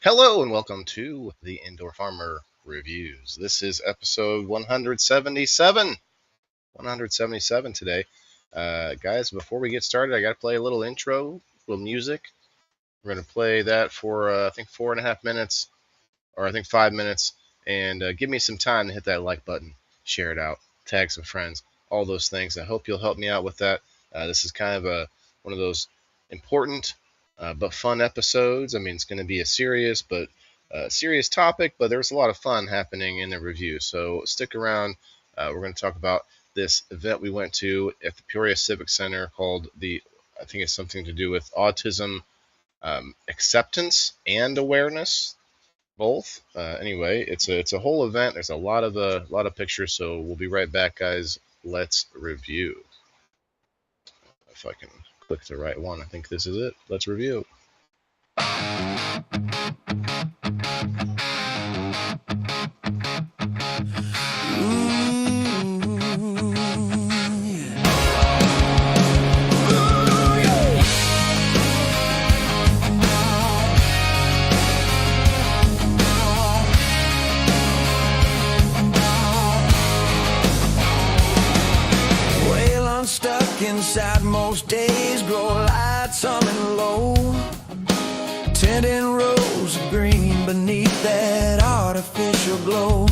Hello and welcome to the Indoor Farmer Reviews. This is episode 177. 177 today. Guys, before we get started, I got to play a little intro, a little music. We're going to play that for, I think, 4.5 minutes, or I think 5 minutes. And give me some time to hit that like button, share it out, tag some friends, all those things. I hope you'll help me out with that. This is kind of one of those important but fun episodes. I mean, it's going to be a serious topic, but there's a lot of fun happening in the review. So stick around. We're going to talk about this event we went to at the Peoria Civic Center called I think it's something to do with autism acceptance and awareness, both. Anyway, it's a whole event. There's a lot of pictures. So we'll be right back, guys. Let's review. If I can click the right one. I think this is it. Let's review. Stuck inside most days, grow lights humming low, tending rows of green beneath that artificial glow.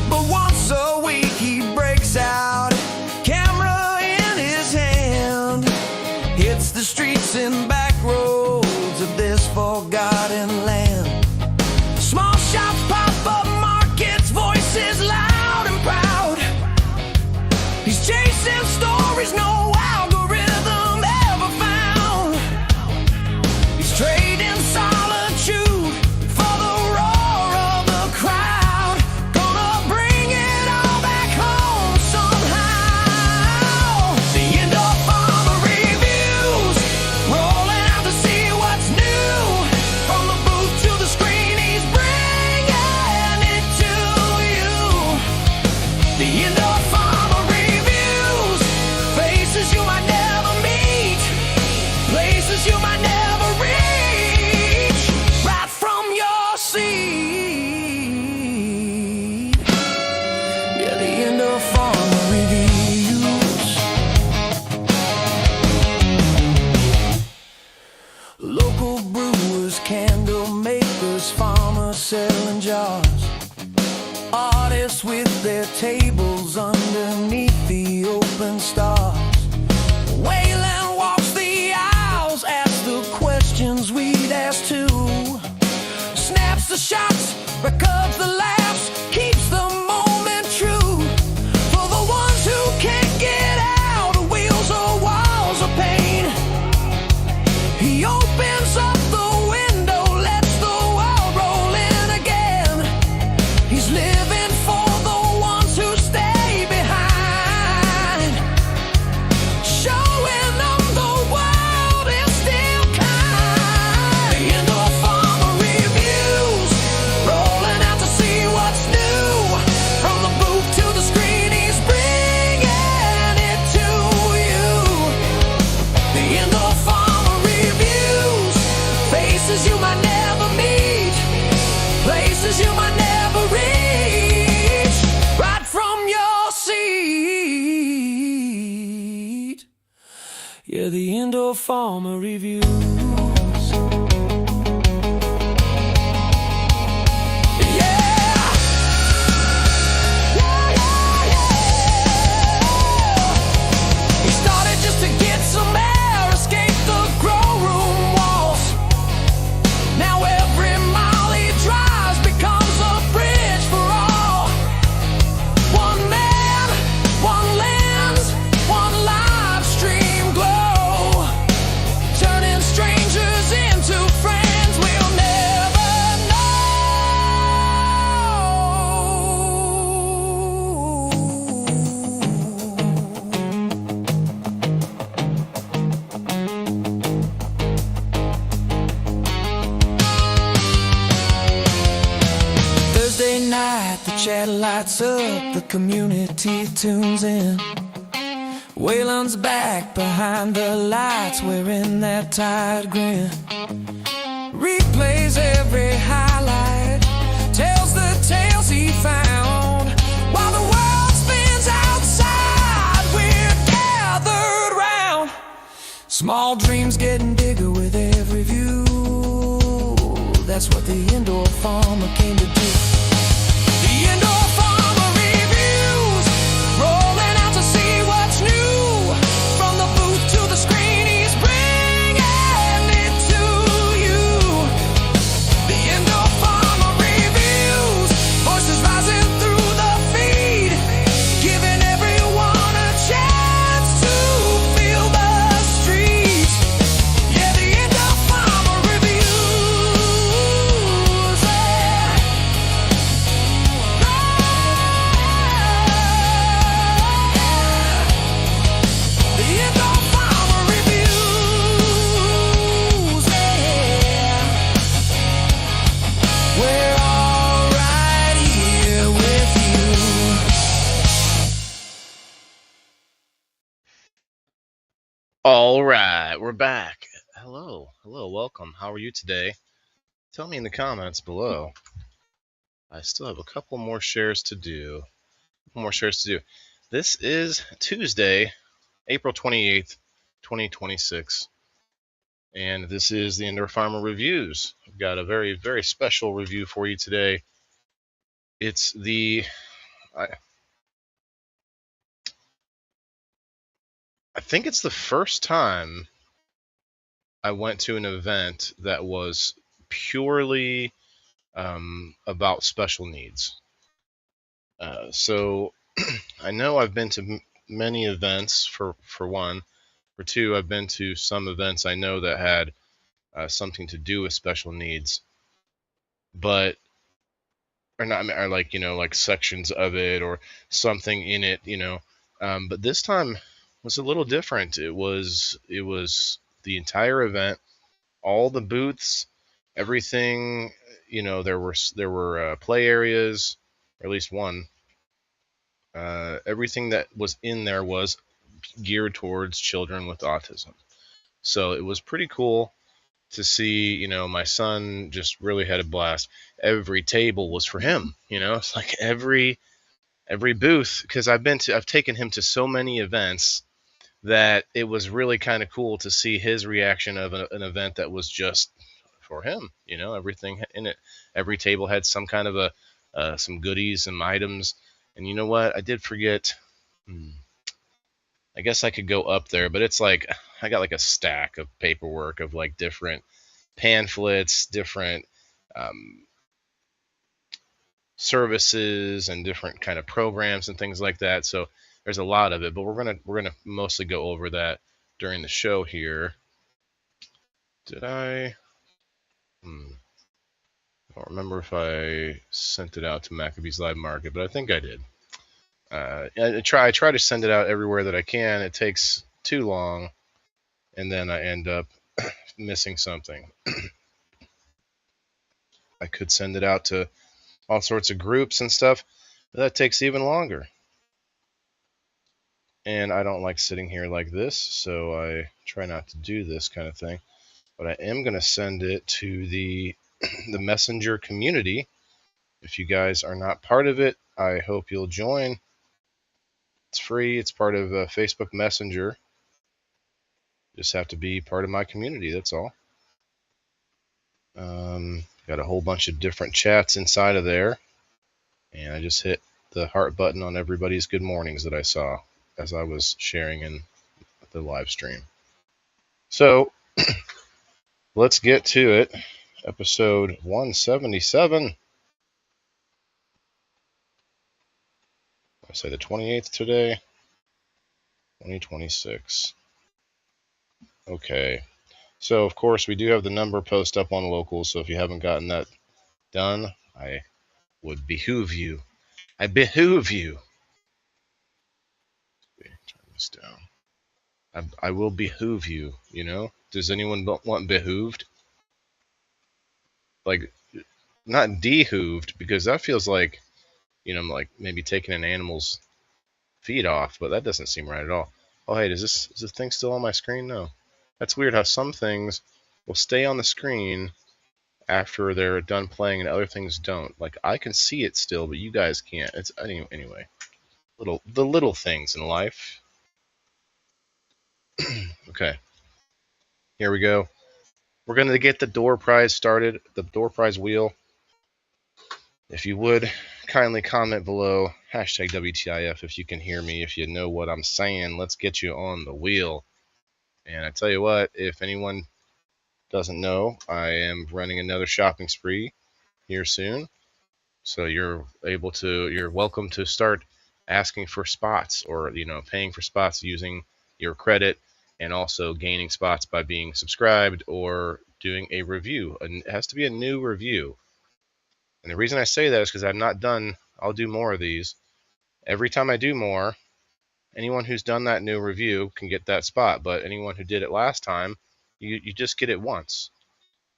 But once a week he breaks out, camera in his hand, hits the streets and back roads of this forgotten land. Small shops pop up, markets, voices loud and proud. He's chasing stories no algorithm ever found. He's trading solitude for the roar of the crowd. Gonna bring it all back home somehow. The Indoor Farmer Reviews, rolling out to see what's new. From the booth to the screen, he's bringing it to you. The Indoor Farmer Reviews, faces you might never meet, places you might never reach, right from your seat. Yeah, the Indoor Farmer Reviews. Local brewers, candle makers, farmers selling jars, artists with their tables underneath the open stars. Waylon walks the aisles, asks the questions we'd ask too. Snaps the shots, records the laughs, keeps the moment true. For the ones who can't get out of wheels or walls of pain, he opens up the window, lets the world roll in again. He's living for the ones who stay behind, showing them the world is still kind. The Indoor Farmer Reviews, rolling out to see what's new. From the booth to the screen, he's bringing it to you. The Indoor Farmer Reviews, faces you might never meet, places you might never reach, right from your seat. Yeah, the Indoor Farmer Reviews. He started just to get some air, escape the grow room walls. Now every mile he drives becomes a bridge for all. One man, one lens, one live stream glow, turning strangers into friends we'll never Thursday night, the chat lights up, the community tunes in. Waylon's back behind the lights, wearing that tired grin. Replay replays every highlight, tells the tales he found. While the world spins outside, we're gathered round. Small dreams getting bigger with every view. That's what the indoor farmer came to do. The indoor farmer reviews, rolling out to see what's new. From the booth to the screen, he's bringing it to you. The indoor farmer reviews, voices rising through the feed, giving everyone a chance to feel the streets. Yeah, the indoor farmer reviews. The indoor farmer reviews. We're all right here with you. All right, we're back. Hello, welcome. How are you today? Tell me in the comments below. I still have a couple more shares to do. This is Tuesday, April 28th, 2026. And this is the Indoor Farmer Reviews. I've got a very, very special review for you today. It's I think it's the first time I went to an event that was purely about special needs. So I know I've been to many events for one. For two, I've been to some events I know that had something to do with special needs, but or not, or like like sections of it or something in it, but this time was a little different. It was the entire event, all the booths, everything. There were play areas, or at least one. Everything that was in there was geared towards children with autism. So it was pretty cool to see, my son just really had a blast. Every table was for him, it's like every booth, because I've taken him to so many events that it was really kind of cool to see his reaction of an event that was just for him. Everything in it, every table had some kind of some goodies, some items. And you know what? I did forget. I guess I could go up there, but it's like I got like a stack of paperwork of like different pamphlets, different services, and different kind of programs and things like that. So there's a lot of it, but we're gonna mostly go over that during the show here. Did I? I don't remember if I sent it out to Maccabees Live Market, but I think I did. I try to send it out everywhere that I can. It takes too long, and then I end up missing something. I could send it out to all sorts of groups and stuff, but that takes even longer. And I don't like sitting here like this, so I try not to do this kind of thing. But I am going to send it to the Messenger community. If you guys are not part of it, I hope you'll join. It's free. It's part of Facebook Messenger. Just have to be part of my community, that's all. Got a whole bunch of different chats inside of there. And I just hit the heart button on everybody's good mornings that I saw as I was sharing in the live stream. So let's get to it. Episode 177. I say the 28th today. 2026. Okay. So, of course, we do have the number post up on locals, so if you haven't gotten that done, I would behoove you. I behoove you. Turn this down. I will behoove you, Does anyone want behooved? Like, not dehooved, because that feels like, like maybe taking an animal's feet off, but that doesn't seem right at all. Oh, hey, is this thing still on my screen? No. That's weird how some things will stay on the screen after they're done playing and other things don't. Like I can see it still, but you guys can't. It's anyway. The little things in life. Okay, here we go. We're going to get the door prize started. The door prize wheel. If you would, kindly comment below, hashtag WTIF if you can hear me, if you know what I'm saying. Let's get you on the wheel. And I tell you what, if anyone doesn't know, I am running another shopping spree here soon. So you're welcome to start asking for spots, or paying for spots using your credit, and also gaining spots by being subscribed or doing a review. And it has to be a new review. And the reason I say that is because I'll do more of these. Every time I do more, anyone who's done that new review can get that spot, but anyone who did it last time, you just get it once.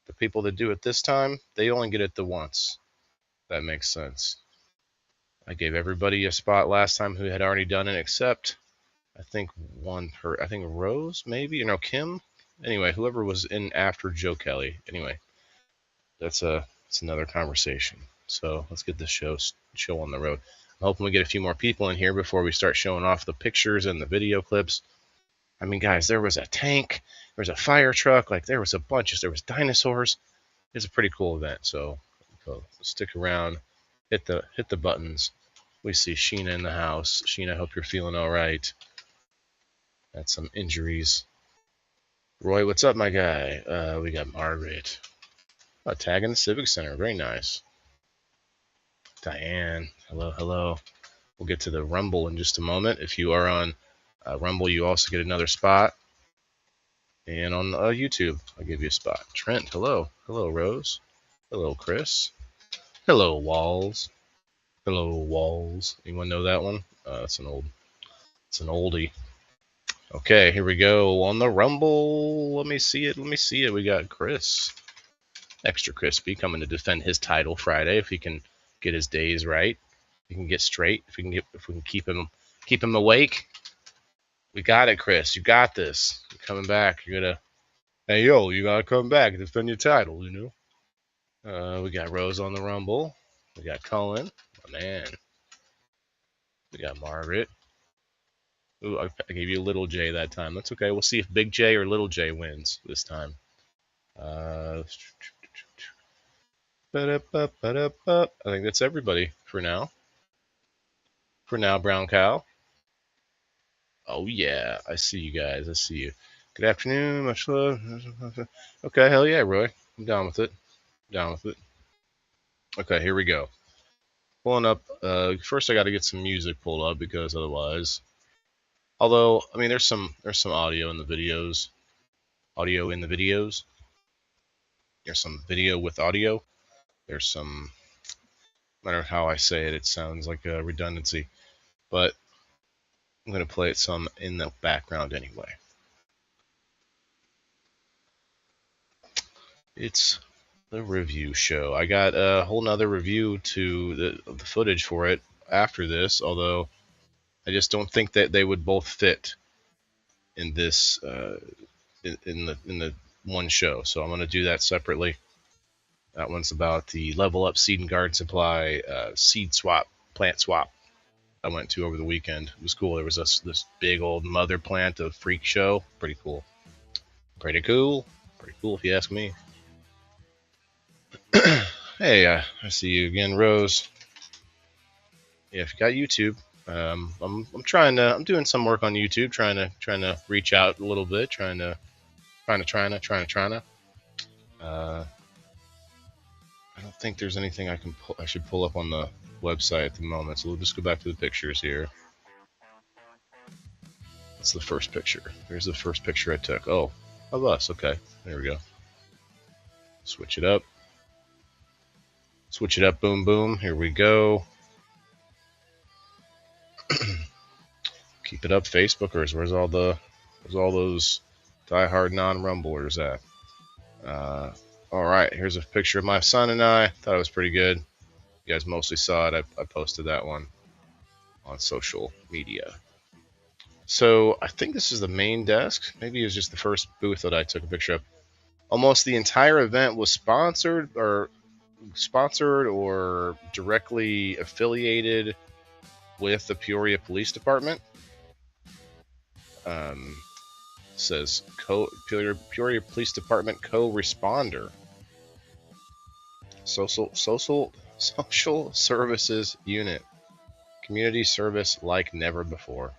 The people that do it this time, they only get it the once. That makes sense. I gave everybody a spot last time who had already done it, except I think Rose, maybe, Kim. Anyway, whoever was in after Joe Kelly. Anyway, that's another conversation. So let's get this show on the road. I'm hoping we get a few more people in here before we start showing off the pictures and the video clips. I mean, guys, there was a tank, there was a fire truck, there was dinosaurs. It's a pretty cool event. So stick around, hit the buttons. We see Sheena in the house. Sheena, I hope you're feeling all right. Had some injuries. Roy, what's up, my guy? We got Margaret. A tag in the Civic Center. Very nice. Diane. Hello. We'll get to the Rumble in just a moment. If you are on Rumble, you also get another spot. And on YouTube, I'll give you a spot. Trent, hello. Hello, Rose. Hello, Chris. Hello, Walls. Hello, Walls. Anyone know that one? It's an oldie. Okay, here we go on the Rumble. Let me see it. We got Chris. Extra Crispy coming to defend his title Friday if he can get his days right. If he can get straight. If we can keep him awake. We got it, Chris. You got this. You're coming back. Hey yo, you gotta come back and defend your title. We got Rose on the Rumble. We got Cullen, my man. We got Margaret. Ooh, I gave you Little J that time. That's okay. We'll see if Big J or Little J wins this time. I think that's everybody for now. Brown Cow. Oh yeah, I see you guys. I see you. Good afternoon, much love. Okay, hell yeah, Roy. I'm down with it. Okay, here we go. Pulling up. First, I got to get some music pulled up because otherwise. Although, I mean, there's some audio in the videos. There's some video with audio. There's some. No matter how I say it, it sounds like a redundancy. But I'm going to play it some in the background anyway. It's the review show. I got a whole nother review to the footage for it after this, although I just don't think that they would both fit in this in the one show. So I'm going to do that separately. That one's about the Level Up Seed and Garden Supply plant swap I went to over the weekend. It was cool. There was this big old mother plant of Freak Show. Pretty cool if you ask me. Hey, I see you again, Rose. Yeah, if you got YouTube, I'm doing some work on YouTube, trying to reach out a little bit, trying to. I don't think there's anything I should pull up on the website at the moment, so we'll just go back to the pictures here. That's the first picture. There's the first picture I took. Oh, of us. Okay, there we go. Switch it up. Boom, boom. Here we go. Keep it up, Facebookers. Where's all those diehard non-rumblers at? All right, here's a picture of my son and I. Thought it was pretty good. You guys mostly saw it. I posted that one on social media. So I think this is the main desk. Maybe it was just the first booth that I took a picture of. Almost the entire event was sponsored or directly affiliated with the Peoria Police Department. Says Peoria Police Department co-responder, social services unit, community service like never before.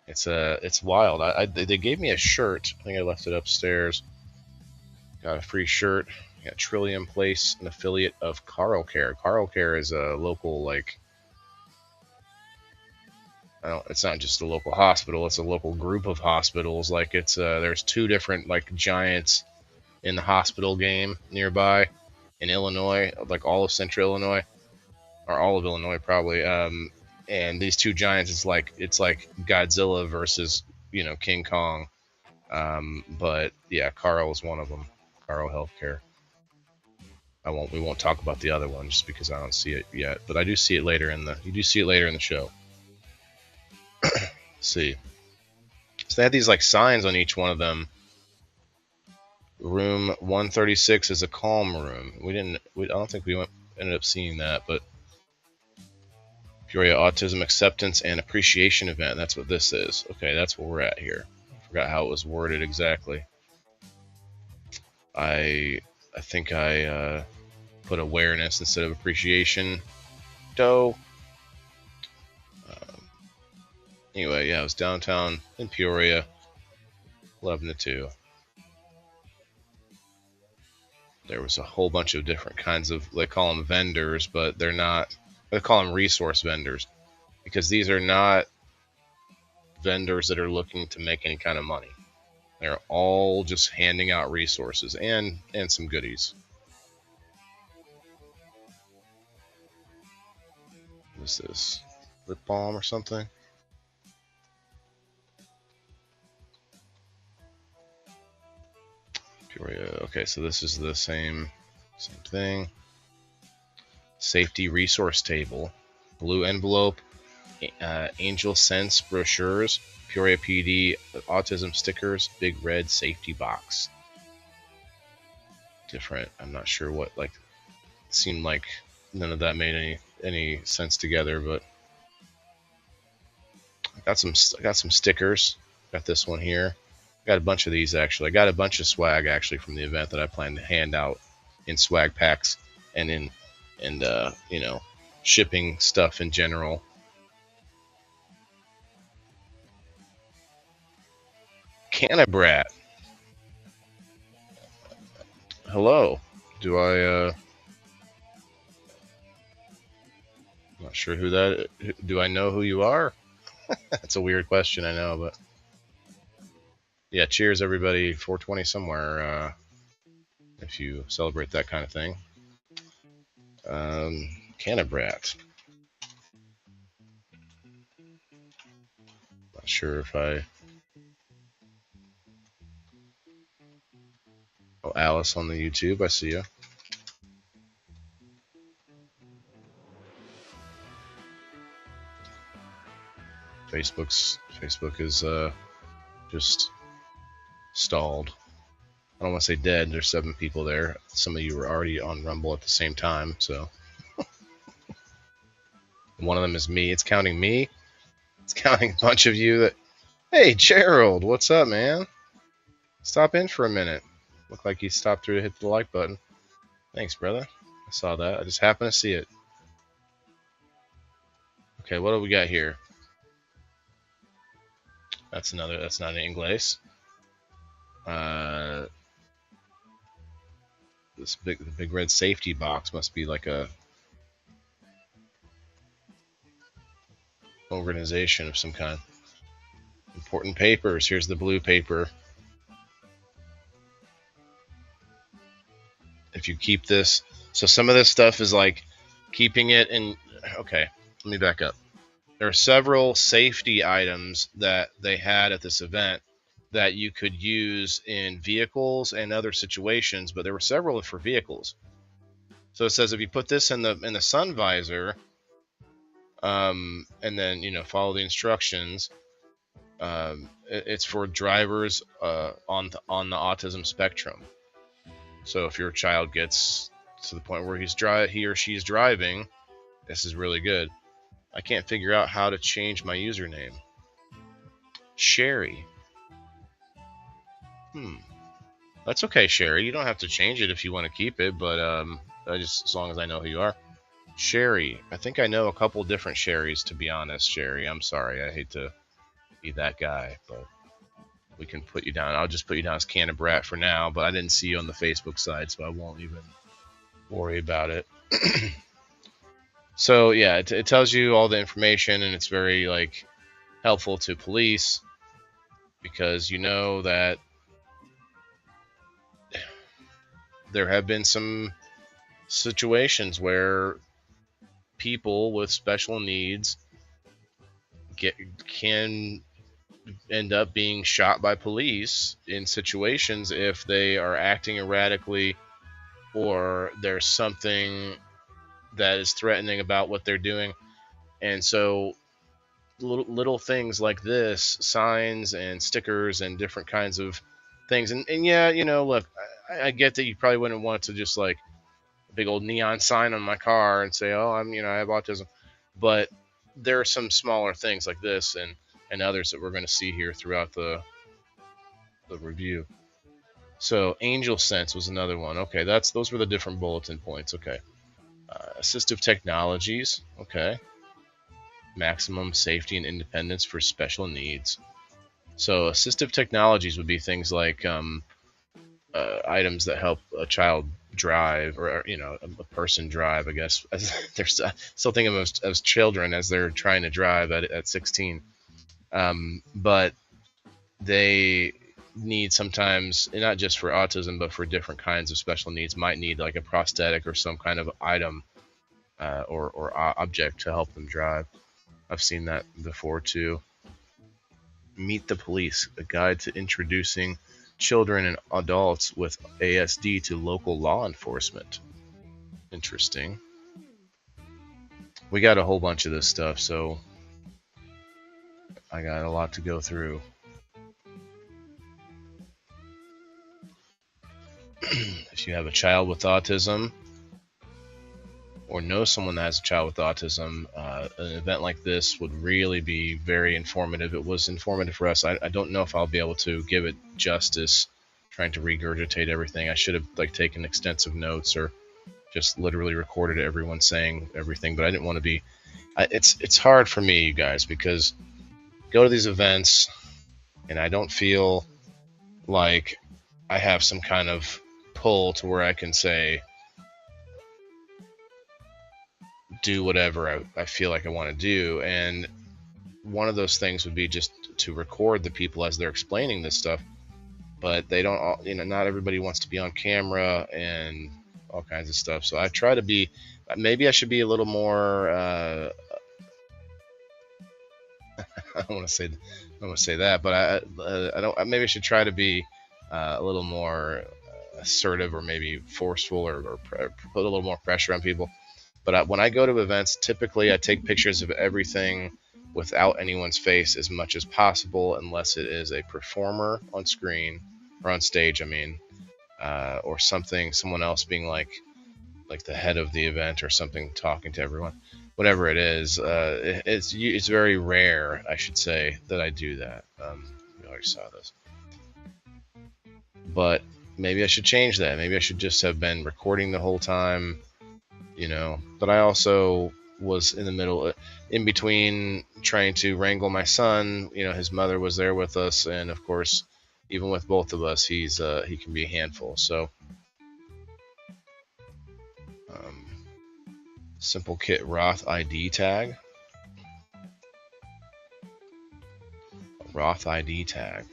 It's wild. They gave me a shirt. I think I left it upstairs. Got a free shirt. Got Trillium Place, an affiliate of Carl Care. Carl Care is a local, like, it's not just a local hospital. It's a local group of hospitals. Like, it's there's two different, like, giants in the hospital game nearby in Illinois, like all of Central Illinois, or all of Illinois probably. And these two giants, it's like Godzilla versus King Kong. But yeah, Carl is one of them. Carl Healthcare. We won't talk about the other one just because I don't see it yet, but I do see it later you do see it later in the show. See, so they had these like signs on each one of them. Room 136 is a calm room. I don't think we ended up seeing that, but Peoria Autism Acceptance and Appreciation Event. That's what this is. Okay, that's where we're at here. I forgot how it was worded exactly. I think I put awareness instead of appreciation. Anyway, yeah, it was downtown in Peoria, 11 to 2. There was a whole bunch of different kinds of, they call them vendors, but they're not, they call them resource vendors, because these are not vendors that are looking to make any kind of money. They're all just handing out resources and some goodies. What is this? Lip balm or something? Peoria. Okay, so this is the same thing. Safety resource table, blue envelope, Angel Sense brochures, Peoria PD autism stickers, big red safety box. Different. I'm not sure what, like, it seemed like none of that made any sense together, but I got some stickers. Got this one here. Got a bunch of these actually. I got a bunch of swag actually from the event that I plan to hand out in swag packs and shipping stuff in general. Cannabrat. Hello. Do I not sure who that is. Do I know who you are? That's a weird question, I know, but yeah, cheers everybody. 420 somewhere, if you celebrate that kind of thing. Cannabrat. Not sure if I... Oh, Alice on the YouTube, I see you. Facebook is just stalled. I don't want to say dead. There's 7 people there. Some of you were already on Rumble at the same time, so one of them is me. It's counting me. It's counting a bunch of you that... Hey, Gerald, what's up, man? Stop in for a minute. Looked like you stopped through to hit the like button. Thanks, brother. I saw that. I just happened to see it. Okay, what do we got here? That's not an English. The big red safety box must be like a organization of some kind. Important papers. Here's the blue paper. If you keep this, so some of this stuff is like keeping it in. Okay, let me back up. There are several safety items that they had at this event that you could use in vehicles and other situations, but there were several for vehicles. So it says if you put this in the sun visor, and then follow the instructions, it's for drivers on the autism spectrum. So if your child gets to the point where he or she's driving, this is really good. I can't figure out how to change my username. Sherry. That's okay, Sherry. You don't have to change it if you want to keep it, but as long as I know who you are. Sherry. I think I know a couple different Sherrys, to be honest, Sherry. I'm sorry. I hate to be that guy, but we can put you down. I'll just put you down as Canna Brat for now, but I didn't see you on the Facebook side, so I won't even worry about it. So yeah, it tells you all the information, and it's very like helpful to police because you know that there have been some situations where people with special needs can end up being shot by police in situations if they are acting erratically or there's something that is threatening about what they're doing. And so little things like this, signs and stickers and different kinds of things. And yeah, look, I get that you probably wouldn't want to just like a big old neon sign on my car and say, oh, I have autism. But there are some smaller things like this and others that we're going to see here throughout the review. So Angel Sense was another one. Okay, those were the different bulletin points. Okay. Assistive technologies. Okay. Maximum safety and independence for special needs. So assistive technologies would be things like items that help a child drive, or a person drive. I guess they're still thinking of as children as they're trying to drive at 16. But they need sometimes, not just for autism, but for different kinds of special needs, might need like a prosthetic or some kind of item or object to help them drive. I've seen that before too. Meet the Police, a guide to introducing children and adults with ASD to local law enforcement. Interesting. We got a whole bunch of this stuff, so I got a lot to go through. If you have a child with autism or know someone that has a child with autism, an event like this would really be very informative. It was informative for us. I don't know if I'll be able to give it justice trying to regurgitate everything. I should have taken extensive notes or just literally recorded everyone saying everything, but I didn't want to be. It's hard for me, you guys, because I go to these events and I don't feel like I have some kind of pull to where I can say, do whatever I feel like I want to do. And one of those things would be just to record the people as they're explaining this stuff, but they don't all, not everybody wants to be on camera and all kinds of stuff. So I try to be, maybe I should be a little more I don't want to say that, but I don't, maybe I should try to be a little more assertive or maybe forceful or put a little more pressure on people. But when I go to events, typically I take pictures of everything without anyone's face as much as possible, unless it is a performer on screen or on stage, or someone else being like the head of the event or something, talking to everyone. Whatever it is, it's very rare, I should say, that I do that. We already saw this, but maybe I should change that. Maybe I should just have been recording the whole time. But I also was in between trying to wrangle my son. His mother was there with us, and of course, even with both of us, he can be a handful. So, Simple Kit Roth ID tag. Roth ID tag.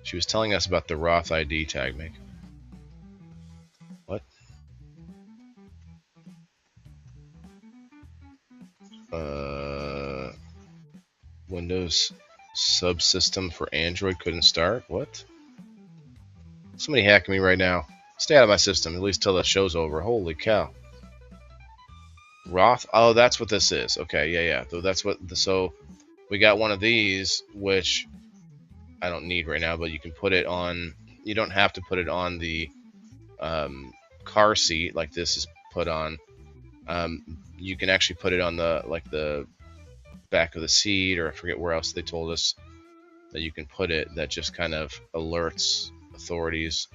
She was telling us about the Roth ID tag, Mick. What? Windows subsystem for Android couldn't start? What? Somebody hacking me right now. Stay out of my system, at least till the show's over. Holy cow. Roth? Oh, that's what this is. Okay, yeah. So we got one of these, which I don't need right now, but you can put it on. You don't have to put it on the car seat like this is put on, you can actually put it on the back of the seat, or I forget where else they told us that you can put it, that just kind of alerts authorities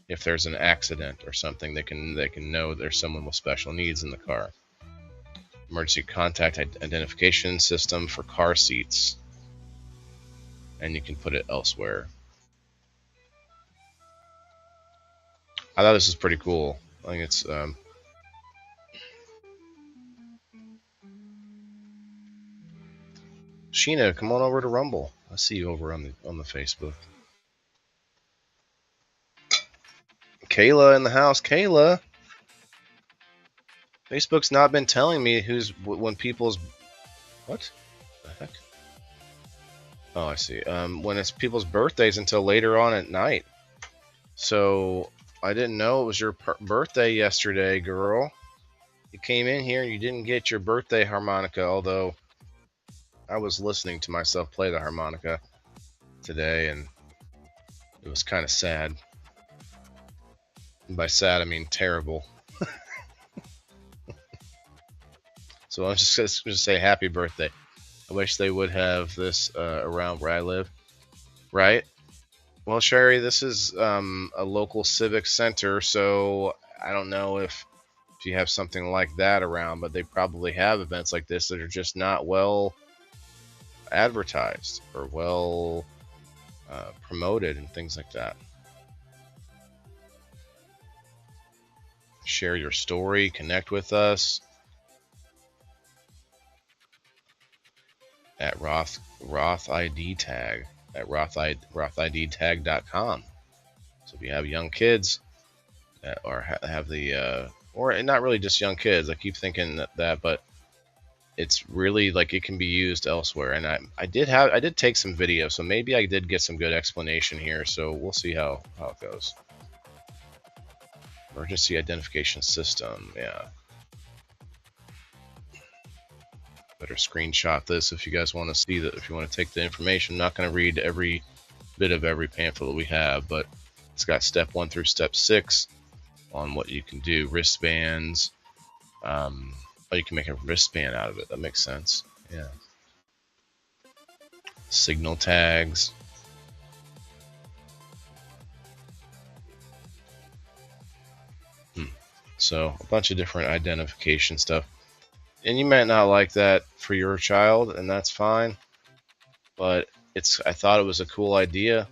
if there's an accident or something. They can know there's someone with special needs in the car. Emergency contact identification system for car seats, and you can put it elsewhere. I thought this was pretty cool. I think it's Sheena, come on over to Rumble. I see you over on the Facebook. Kayla in the house. Kayla, Facebook's not been telling me when people's what the heck. Oh, I see. When it's people's birthdays until later on at night. So I didn't know it was your birthday yesterday, girl. You came in here and you didn't get your birthday harmonica, although I was listening to myself play the harmonica today, and it was kind of sad. And by sad, I mean terrible. So I'll just say happy birthday. I wish they would have this around where I live. Right? Well, Sherry, this is a local civic center, so I don't know if you have something like that around, but they probably have events like this that are just not well advertised or well promoted and things like that. Share your story, connect with us at Roth ID Tag at rothidtag.com. So if you have young kids or have the or not really just young kids, I keep thinking that, but it's really like it can be used elsewhere. And I did take some video, so maybe I did get some good explanation here. So we'll see how it goes. Emergency identification system, yeah. Better screenshot this if you guys want to see that. If you want to take the information, I'm not going to read every bit of every pamphlet we have, but it's got step 1 through step 6 on what you can do. Wristbands. Oh, you can make a wristband out of it. That makes sense. Yeah. Signal tags. So a bunch of different identification stuff. And you might not like that for your child, and that's fine. But I thought it was a cool idea.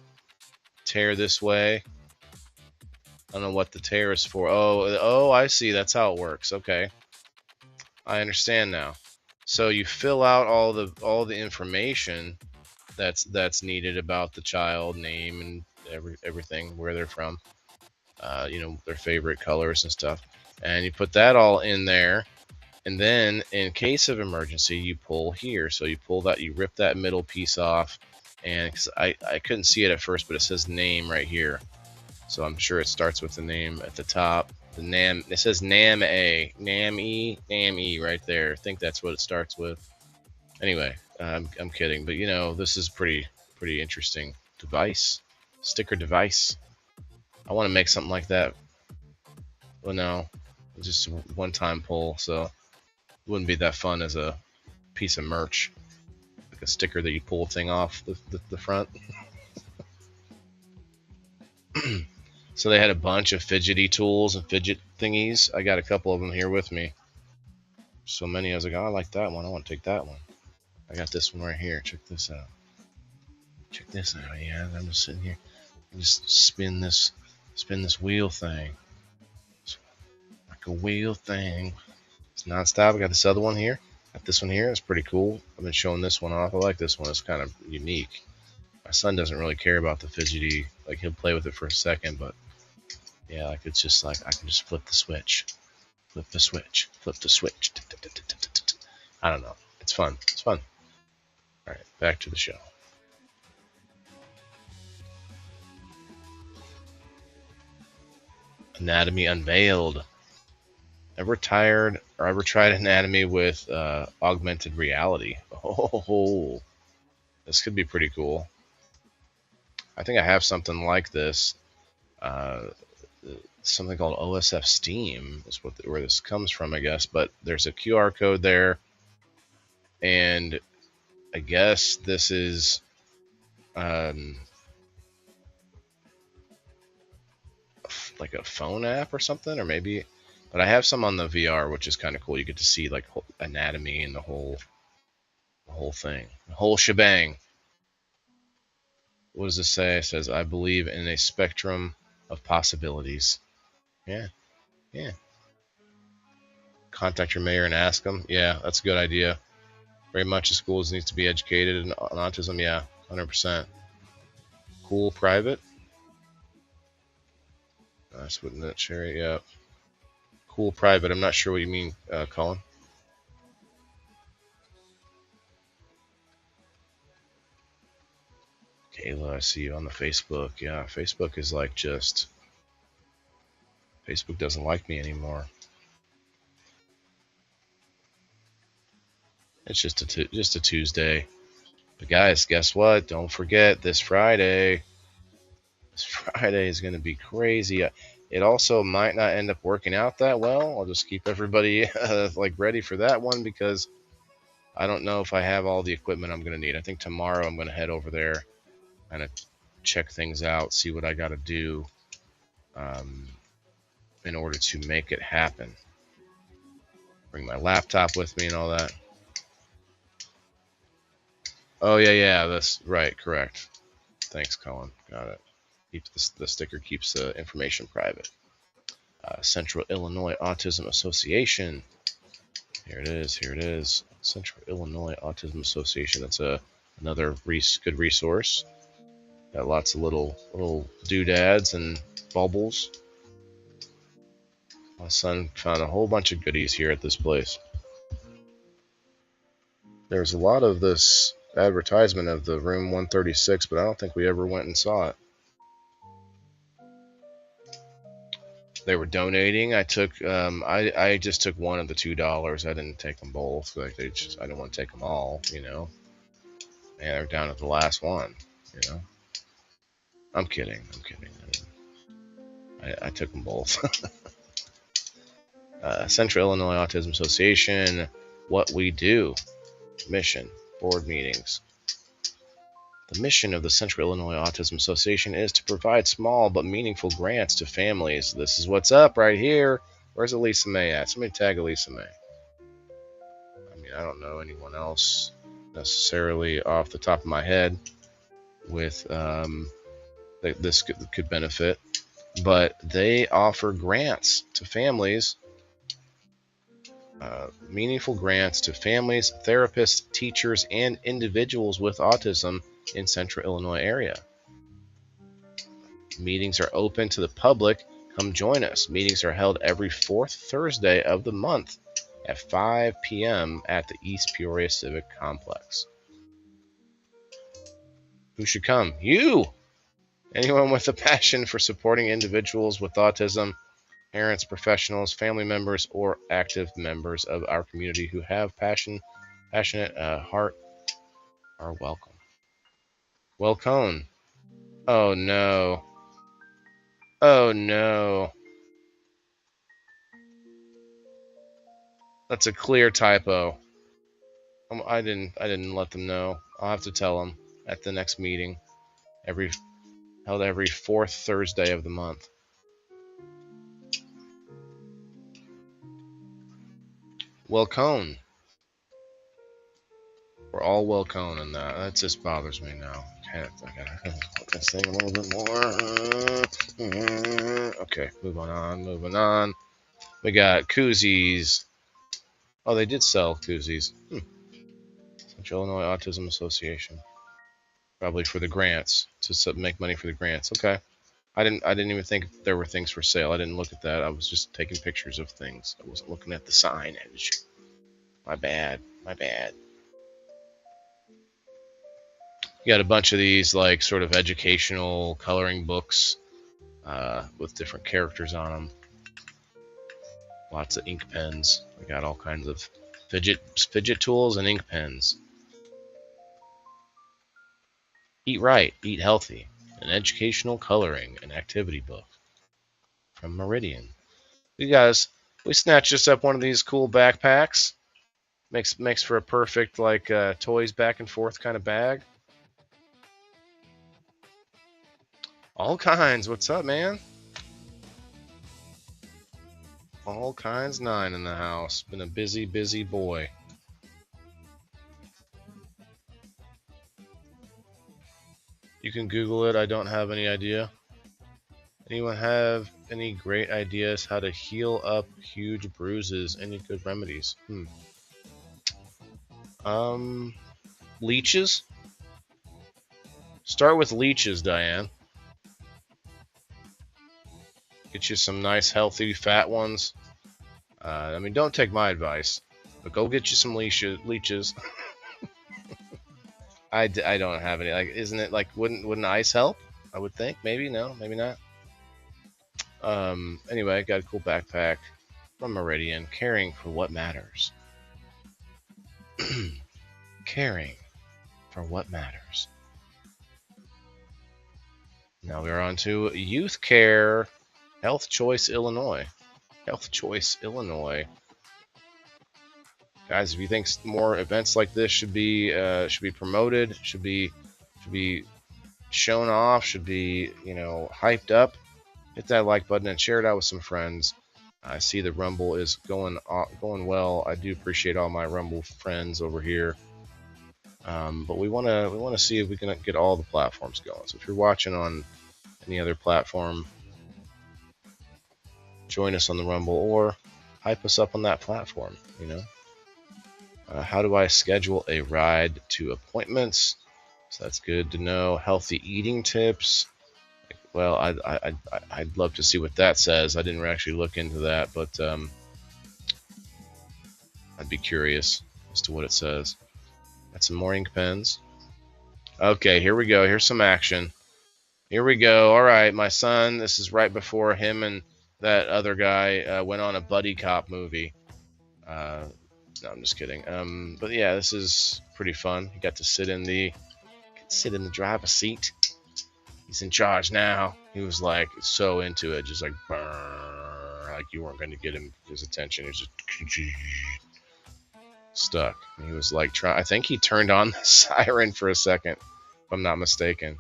Tear this way. I don't know what the tear is for. Oh, I see. That's how it works. Okay. I understand now. So you fill out all the information that's needed about the child, name and everything, where they're from, their favorite colors and stuff, and you put that all in there. And then in case of emergency, you pull here. So you pull that, you rip that middle piece off, and cause I couldn't see it at first, but it says name right here. So I'm sure it starts with the name at the top. The NAM, it says NAM-A, NAM-E right there. I think that's what it starts with. Anyway, I'm kidding, but this is pretty interesting device, sticker device. I want to make something like that. Well, no, just one-time pull, so it wouldn't be that fun as a piece of merch, like a sticker that you pull thing off the front. So they had a bunch of fidgety tools and fidget thingies. I got a couple of them here with me. So many, I was like, oh, I like that one. I want to take that one. I got this one right here. Check this out. Check this out. Yeah, I'm just sitting here. I just spin this wheel thing. It's like a wheel thing. It's nonstop. I got this other one here. Got this one here. It's pretty cool. I've been showing this one off. I like this one. It's kind of unique. My son doesn't really care about the fidgety. Like, he'll play with it for a second, but yeah, like it's just like I can just flip the switch. Flip the switch. Flip the switch. I don't know. It's fun. It's fun. All right, back to the show. Anatomy Unveiled. Ever tried anatomy with augmented reality? Oh, this could be pretty cool. I think I have something like this. something called OSF Steam is where this comes from, I guess. But there's a QR code there, and I guess this is like a phone app or something, or maybe. But I have some on the VR, which is kind of cool. You get to see like anatomy and the whole thing, the whole shebang. What does it say? It says, "I believe in a spectrum of possibilities." Yeah, yeah. Contact your mayor and ask them. Yeah, that's a good idea. Very much the schools needs to be educated on autism. Yeah, 100%. Cool private. That's what that Sherry. Yeah. Cool private. I'm not sure what you mean, Colin. Kayla, I see you on the Facebook. Yeah, Facebook is like just. Facebook doesn't like me anymore. It's just a Tuesday. But guys, guess what? Don't forget this Friday. This Friday is going to be crazy. It also might not end up working out that well. I'll just keep everybody like ready for that one because I don't know if I have all the equipment I'm going to need. I think tomorrow I'm going to head over there and check things out, see what I got to do in order to make it happen. Bring my laptop with me and all that. Oh, yeah, that's right, correct. Thanks, Colin. Got it. The sticker keeps the information private. Central Illinois Autism Association. Here it is. Central Illinois Autism Association. That's another good resource. Got lots of little doodads and bubbles. My son found a whole bunch of goodies here at this place. There's a lot of this advertisement of the room 136, but I don't think we ever went and saw it. They were donating. I just took one of the $2. I didn't take them both. Like I didn't want to take them all, you know. And they're down at the last one, you know. I'm kidding. I took them both. Central Illinois Autism Association. What we do. Mission. Board meetings. The mission of the Central Illinois Autism Association is to provide small but meaningful grants to families. This is what's up right here. Where's Elisa May at? Somebody tag Elisa May. I mean, I don't know anyone else necessarily off the top of my head with that this could benefit, but they offer grants to families, meaningful grants to families, therapists, teachers, and individuals with autism in Central Illinois area. Meetings are open to the public. Come join us. Meetings are held every fourth Thursday of the month at 5 p.m. at the East Peoria Civic Complex. Who should come? You! Anyone with a passion for supporting individuals with autism, parents, professionals, family members, or active members of our community who have passionate heart are welcome. Welcome. Oh no. Oh no. That's a clear typo. I didn't let them know. I'll have to tell them at the next meeting. Held every fourth Thursday of the month. Welcome. We're all welcome in that. That just bothers me now. I gotta put this thing a little bit more. Okay, moving on. We got koozies. Oh, they did sell koozies. Central Illinois Autism Association. Probably for the grants, to make money for the grants. Okay. I didn't even think there were things for sale. I didn't look at that. I was just taking pictures of things. I wasn't looking at the signage. My bad. You got a bunch of these like sort of educational coloring books with different characters on them. Lots of ink pens. We got all kinds of fidget tools and ink pens. Eat right, eat healthy. An educational coloring and activity book from Meridian. You guys, we snatched just up one of these cool backpacks. Makes for a perfect like toys back and forth kind of bag. All kinds. What's up, man? All kinds 9 in the house. Been a busy, busy boy. You can Google it. I don't have any idea. Anyone have any great ideas how to heal up huge bruises? Any good remedies? Leeches? Start with leeches, Diane. Get you some nice, healthy, fat ones. I mean, don't take my advice, but go get you some leeches. I don't have any. Like, isn't it like wouldn't ice help? I would think. Maybe no, maybe not. Anyway, I got a cool backpack from Meridian. Caring for what matters. Caring for what matters. Now we're on to Youth Care, Health Choice Illinois. Health Choice Illinois. Guys, if you think more events like this should be promoted, should be shown off, should be hyped up, hit that like button and share it out with some friends. I see the Rumble is going well. I do appreciate all my Rumble friends over here, but we want to see if we can get all the platforms going. So if you're watching on any other platform, join us on the Rumble or hype us up on that platform. How do I schedule a ride to appointments? So that's good to know. Healthy eating tips. Well, I'd love to see what that says. I didn't actually look into that, but I'd be curious as to what it says. Got some more ink pens. Okay, here we go. Here's some action. Here we go. All right, my son. This is right before him and that other guy went on a buddy cop movie. No, I'm just kidding. But yeah, this is pretty fun. He got to sit in the driver's seat. He's in charge now. He was like so into it, just like burr, like you weren't going to get his attention. He was just stuck. And he was like I think he turned on the siren for a second, if I'm not mistaken.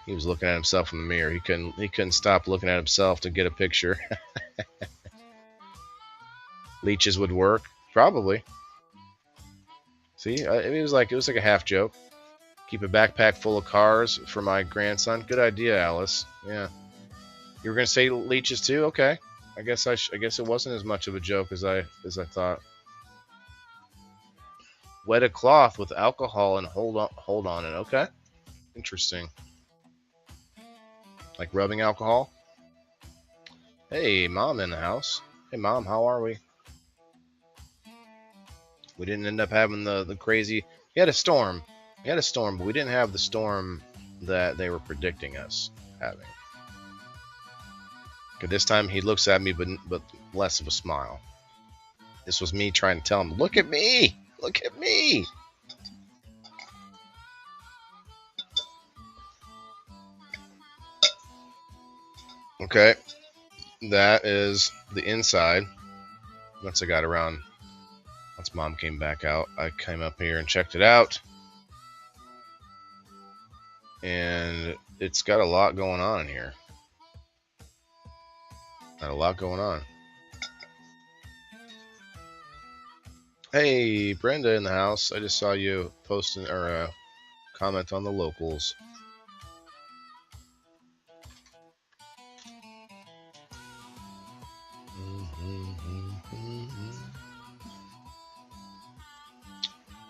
He was looking at himself in the mirror. He couldn't stop looking at himself to get a picture. Leeches would work, probably. See, it was like a half joke. Keep a backpack full of cars for my grandson. Good idea, Alice. Yeah, you were gonna say leeches too. Okay, I guess it wasn't as much of a joke as I thought. Wet a cloth with alcohol and hold on it. Okay, interesting. Like rubbing alcohol. Hey, Mom in the house. Hey, Mom, how are we? We didn't end up having the crazy. We had a storm, but we didn't have the storm that they were predicting us having. Okay, this time he looks at me, but less of a smile. This was me trying to tell him, look at me, look at me. Okay, that is the inside. Once Mom came back out, I came up here and checked it out. And it's got a lot going on in here. Got a lot going on. Hey, Brenda in the house. I just saw you posting or comment on the locals.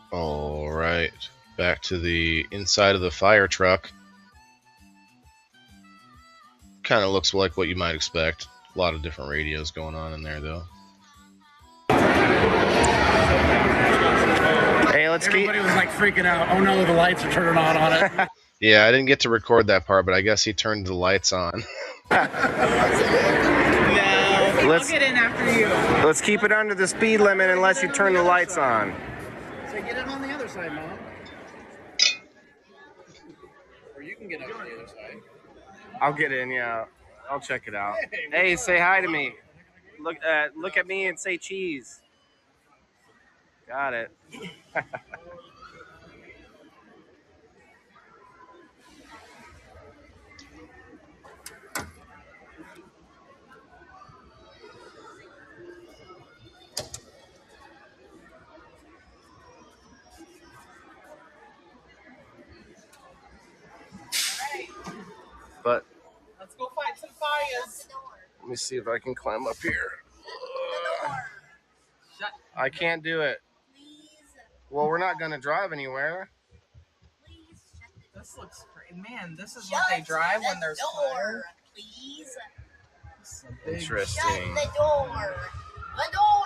All right, back to the inside of the fire truck. Kind of looks like what you might expect. A lot of different radios going on in there, though. Hey, Everybody was like freaking out. Oh no, the lights are turning on it. Yeah, I didn't get to record that part, but I guess he turned the lights on. No, I'll get in after you. Let's keep it under the speed limit unless you turn the lights on. So get it on the other side, Mom. Or you can get up on the other side. I'll get in. Yeah, I'll check it out. Hey, say hi to me. Look at me and say cheese. Got it. But Let's go find some fires. let me see if I can climb up here. I can't do it. Well, we're not gonna drive anywhere. This looks great. Man, this is what they drive when there's fire. Please. Interesting. The door. The door.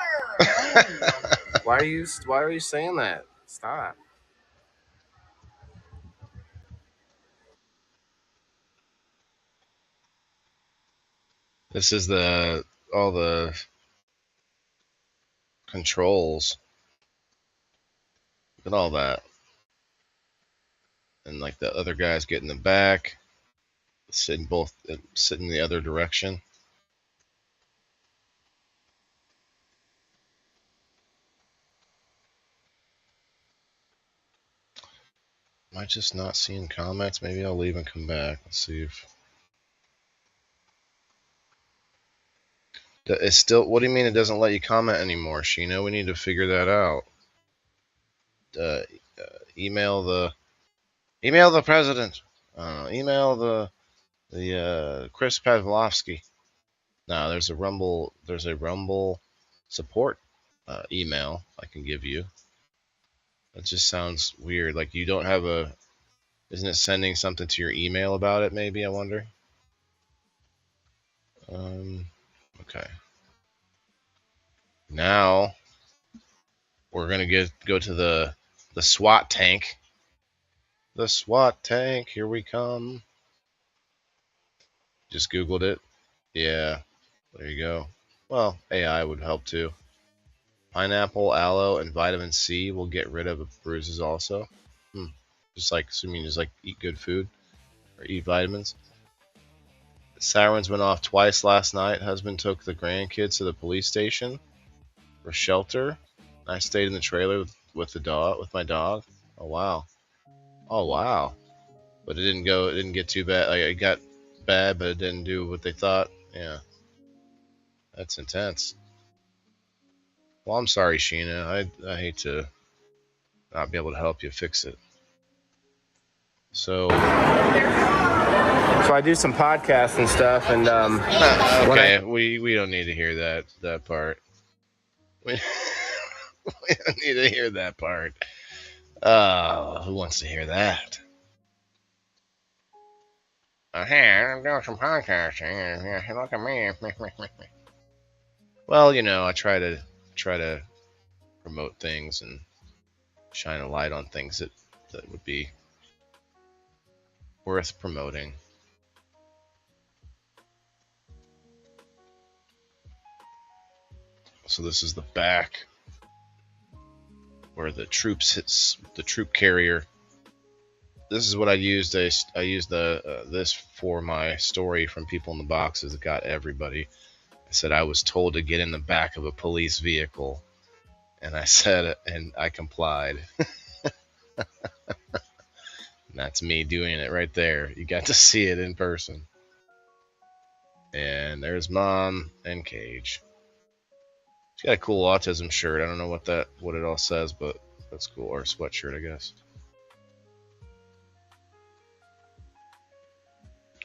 Why are you saying that? Stop. This is all the controls. Look at all that. And like the other guys get in the back, sitting the other direction. Am I just not seeing comments? Maybe I'll leave and come back. Let's see if it's still. What do you mean it doesn't let you comment anymore, Sheena? We need to figure that out. Email the president. Email the Chris Pavlovsky. No, there's a Rumble support email I can give you. That just sounds weird. Like you don't have a. Isn't it sending something to your email about it? Maybe, I wonder. Okay. Now we're gonna go to the SWAT tank. The SWAT tank, here we come. Just Googled it. Yeah, there you go. Well, AI would help too. Pineapple, aloe, and vitamin C will get rid of bruises also. Just like eat good food or eat vitamins. The sirens went off twice last night. Husband took the grandkids to the police station for shelter. I stayed in the trailer with my dog. Oh wow. Oh wow. But it didn't get too bad. Like it got bad, but it didn't do what they thought. Yeah. That's intense. Well, I'm sorry, Sheena. I hate to not be able to help you fix it. So I do some podcasts and stuff, and okay, we don't need to hear that part. We don't need to hear that part. Who wants to hear that? Hey, I'm doing some podcasting. Look at me. Well, I try to promote things and shine a light on things that would be worth promoting. So this is the back where the troop carrier. This is what I used. I used this for my story from people in the boxes. It got everybody. I said I was told to get in the back of a police vehicle, and I said it, and I complied. And that's me doing it right there. You got to see it in person. And there's Mom and Cage. She's got a cool autism shirt. I don't know what it all says, but that's cool. Or a sweatshirt, I guess.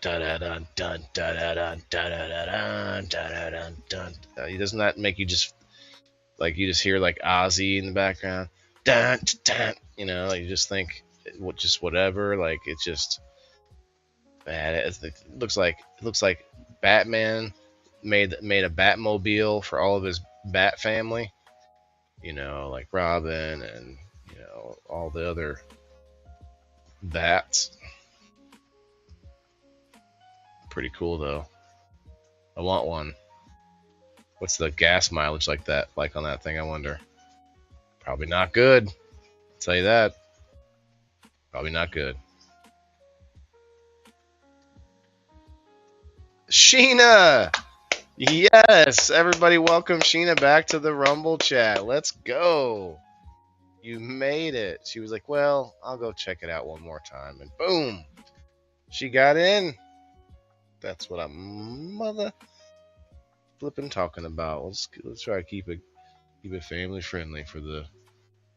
Dun dun dun dun dun dun dun dun dun dun. Doesn't that make you just like you just hear like Ozzy in the background? Dun dun. Like you just think just whatever. Like it's just bad. It looks like Batman made a Batmobile for all of his Bat family. Like Robin and all the other Bats. Pretty cool though. I want one. What's the gas mileage like on that thing, I wonder? Probably not good. I'll tell you that. Probably not good. Sheena! Yes! Everybody welcome Sheena back to the Rumble chat. Let's go. You made it. She was like, well, I'll go check it out one more time. And boom! She got in. That's what I'm mother flipping talking about. Let's try to keep it family friendly for the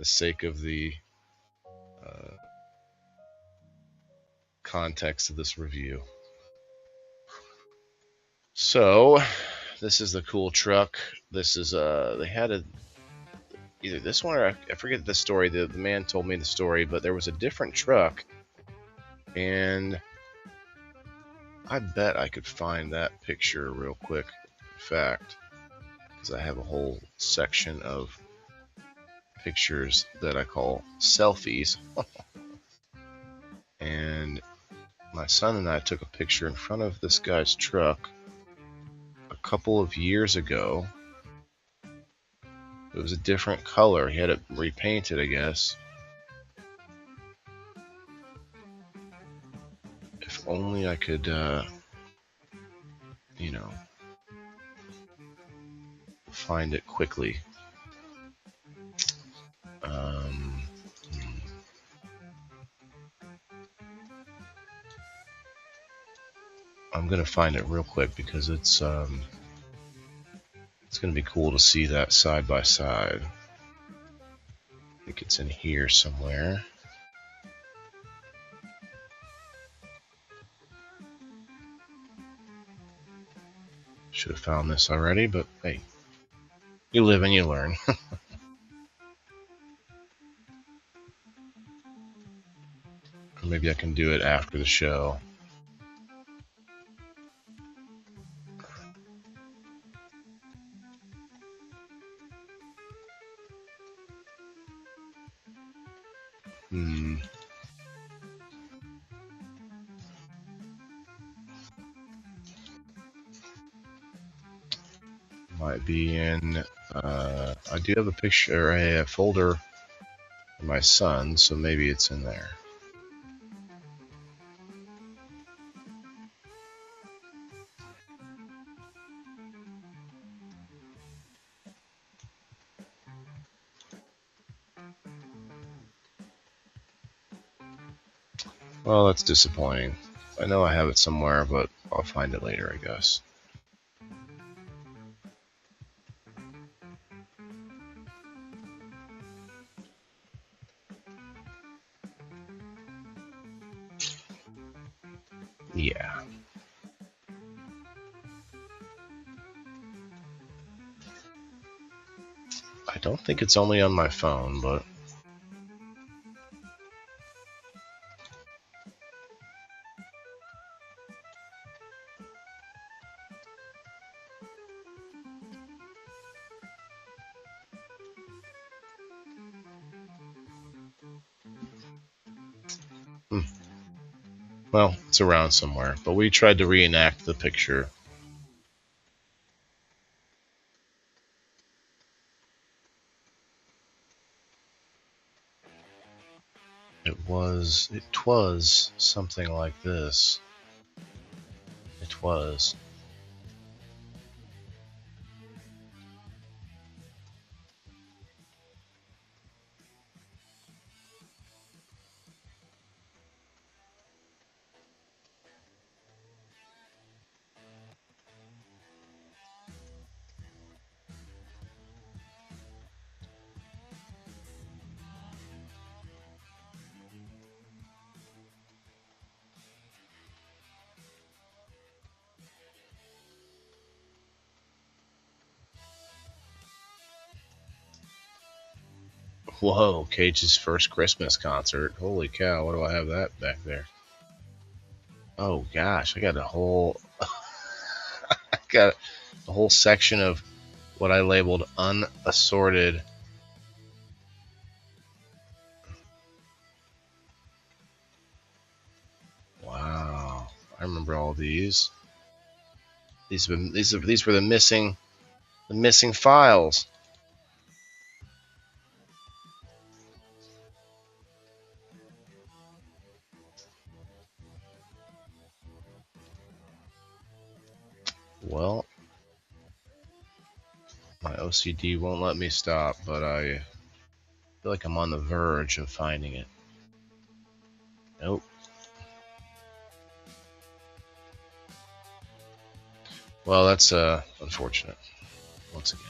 sake of the uh, context of this review. So, this is the cool truck. This is they had either this one or I forget the story. The man told me the story, but there was a different truck, and I bet I could find that picture real quick. In fact, because I have a whole section of pictures that I call selfies. And my son and I took a picture in front of this guy's truck a couple of years ago. It was a different color. He had it repainted, I guess. If only I could, find it quickly. Um, I'm gonna find it real quick because it's gonna be cool to see that side by side. I think it's in here somewhere. Should have found this already, but hey, you live and you learn. Or maybe I can do it after the show. Might be in. I do have a picture, a folder for my son, so maybe it's in there. Well, that's disappointing. I know I have it somewhere, but I'll find it later, I guess. Yeah. I don't think it's only on my phone, but well, it's around somewhere. But we tried to reenact the picture. It was something like this. It was. Whoa, Cage's first Christmas concert. Holy cow, what do I have that back there? Oh gosh, I got a whole section of what I labeled unassorted. Wow, I remember all these. These were the missing files. OCD won't let me stop, but I feel like I'm on the verge of finding it. Nope. Well, that's unfortunate. Once again.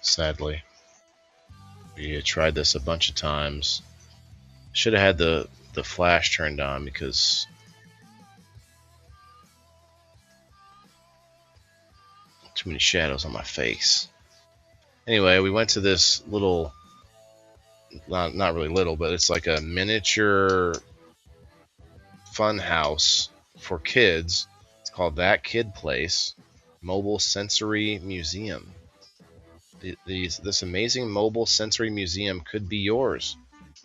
Sadly. We tried this a bunch of times. Should have had the flash turned on because too many shadows on my face. Anyway, we went to this little, not really little, but it's like a miniature fun house for kids. It's called That Kid Place Mobile Sensory Museum. This amazing mobile sensory museum could be yours.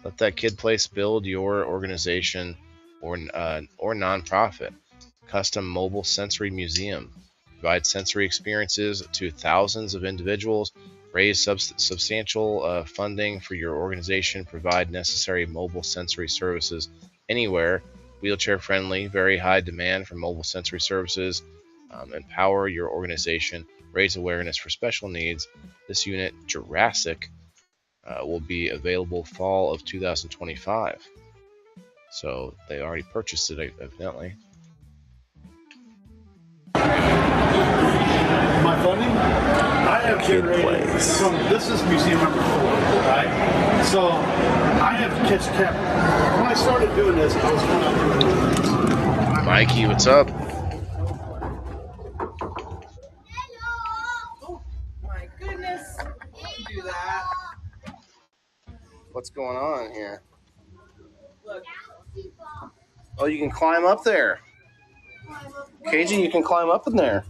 Let That Kid Place build your organization or nonprofit. Custom mobile sensory museum. Provide sensory experiences to thousands of individuals. Raise substantial funding for your organization. Provide necessary mobile sensory services anywhere. Wheelchair friendly. Very high demand for mobile sensory services. Empower your organization. Raise awareness for special needs. This unit, Jurassic, will be available fall of 2025. So they already purchased it, evidently. My funding? I have curated. So this is museum number 4, right? So I have kids kept. When I started doing this, I was going out there. Mikey, what's up? Oh my goodness! Don't do that. What's going on here? Look. Oh, you can climb up there. KG, you can climb up in there.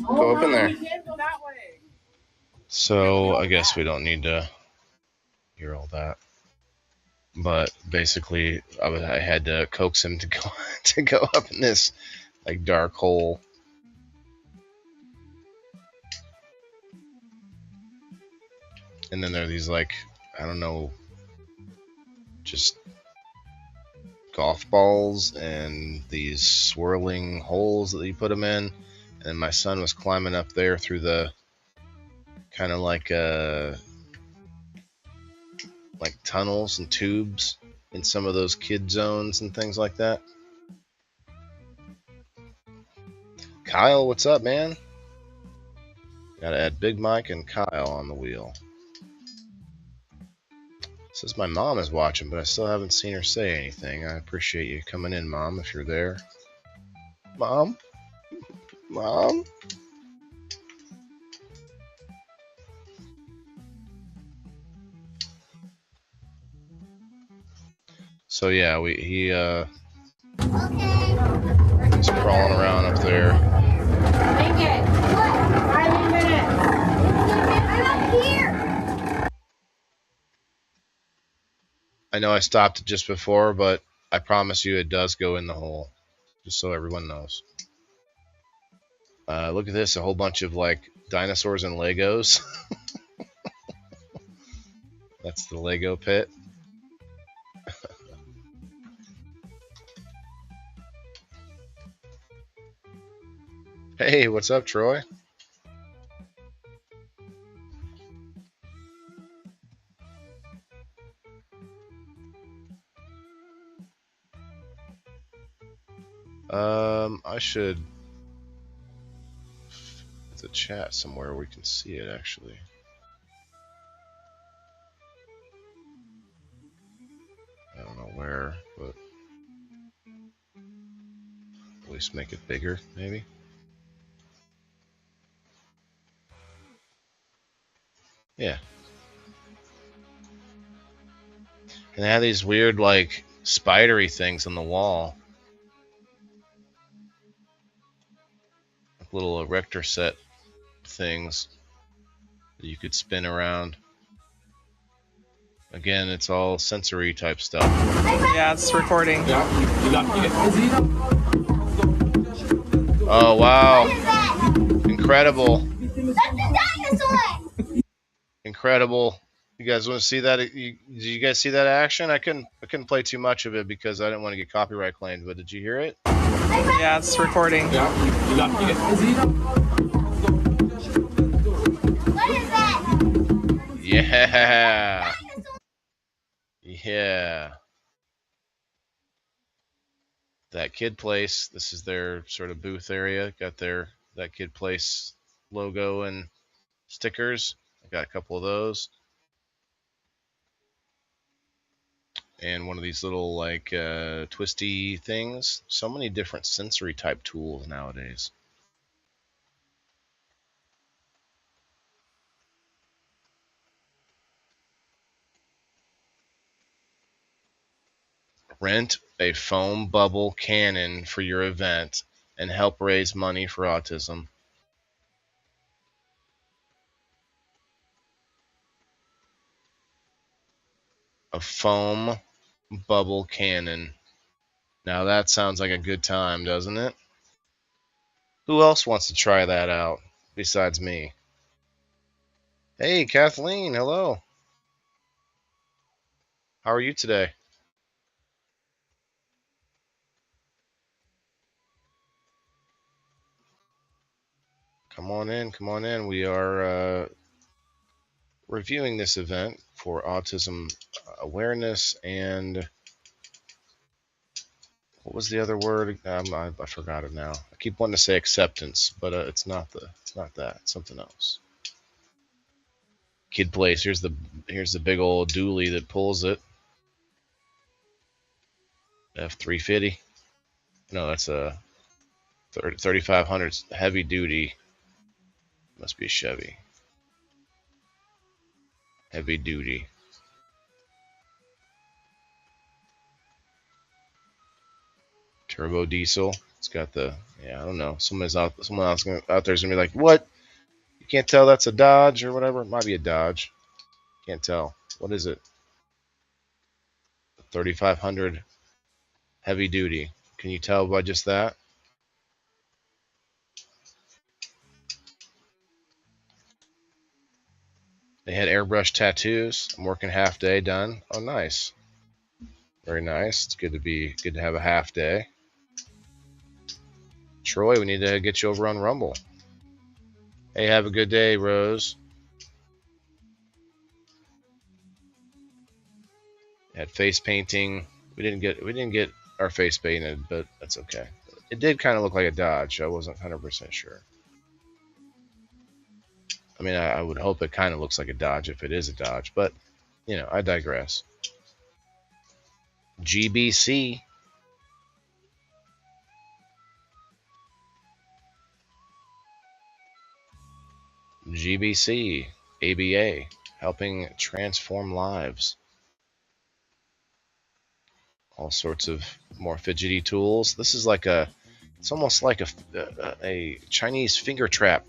Go up in there. That way. So I guess we don't need to hear all that. But basically, I had to coax him to go up in this like dark hole. And then there are these like, I don't know, just golf balls and these swirling holes that you put them in. And my son was climbing up there through the kind of like tunnels and tubes in some of those kid zones and things like that. Kyle, what's up, man? Gotta add Big Mike and Kyle on the wheel. Says my mom is watching, but I still haven't seen her say anything. I appreciate you coming in, Mom, if you're there. Mom? Mom? So yeah, he was crawling around up there. Make it. What? 5 minutes. I'm up here. I know I stopped it just before, but I promise you it does go in the hole. Just so everyone knows. Look at this, a whole bunch of like dinosaurs and Legos. That's the Lego pit. Hey, what's up, Troy? I should put the chat somewhere we can see it actually. I don't know where, but at least make it bigger, maybe. Yeah. And they have these weird, like, spidery things on the wall. Like little erector set things that you could spin around. Again, it's all sensory type stuff. Yeah, it's recording. Oh, wow. Incredible. That's a dinosaur. incredible. You guys want to see that? Did you guys see that action? I couldn't play too much of it because I didn't want to get copyright claimed. But did you hear it? Yeah, it's recording. What is that? Yeah. Yeah. That Kid Place. This is their sort of booth area. Got that Kid Place logo and stickers. I got a couple of those. And one of these little like twisty things. So many different sensory type tools nowadays. Rent a foam bubble cannon for your event and help raise money for autism. A foam bubble cannon. Now that sounds like a good time, doesn't it? Who else wants to try that out besides me? Hey, Kathleen, hello. How are you today? Come on in, come on in. We are reviewing this event for autism awareness and what was the other word? I forgot it now. I keep wanting to say acceptance, but it's not that. It's something else. Kid Place. Here's the big old dually that pulls it. F350. No, that's a 3500 heavy duty. Must be a Chevy. Heavy duty. Turbo diesel. It's got the I don't know. Someone else out there's gonna be like, what? You can't tell that's a Dodge or whatever. It might be a Dodge. Can't tell. What is it? 3500 heavy duty. Can you tell by just that? They had airbrush tattoos. I'm working half day done. Oh, nice. Very nice. It's good to have a half day. Troy, we need to get you over on Rumble. Hey, have a good day, Rose. Had face painting. We didn't get our face painted, but that's okay. It did kind of look like a Dodge. I wasn't 100% sure. I mean, I would hope it kind of looks like a Dodge if it is a Dodge, but I digress. GBC. GBC, ABA, helping transform lives. All sorts of more fidgety tools. This is it's almost like a Chinese finger trap,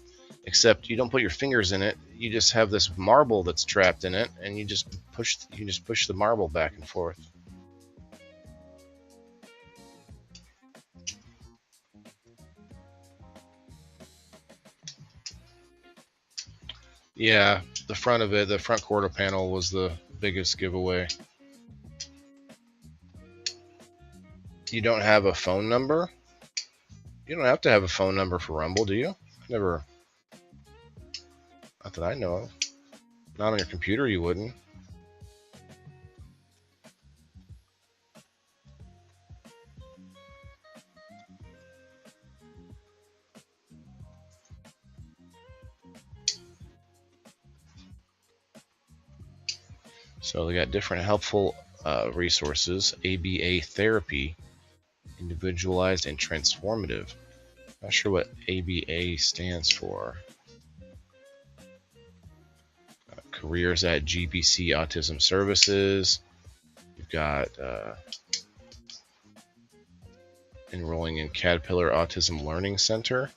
except you don't put your fingers in it. You just have this marble that's trapped in it, and you just push the marble back and forth. Yeah, the front of it, the front quarter panel was the biggest giveaway. You don't have a phone number? You don't have to have a phone number for Rumble, do you? Never. Not that I know of. Not on your computer, you wouldn't. So they got different helpful resources. ABA therapy, individualized and transformative. Not sure what ABA stands for. Careers at GBC Autism Services. You've got enrolling in Caterpillar Autism Learning Center.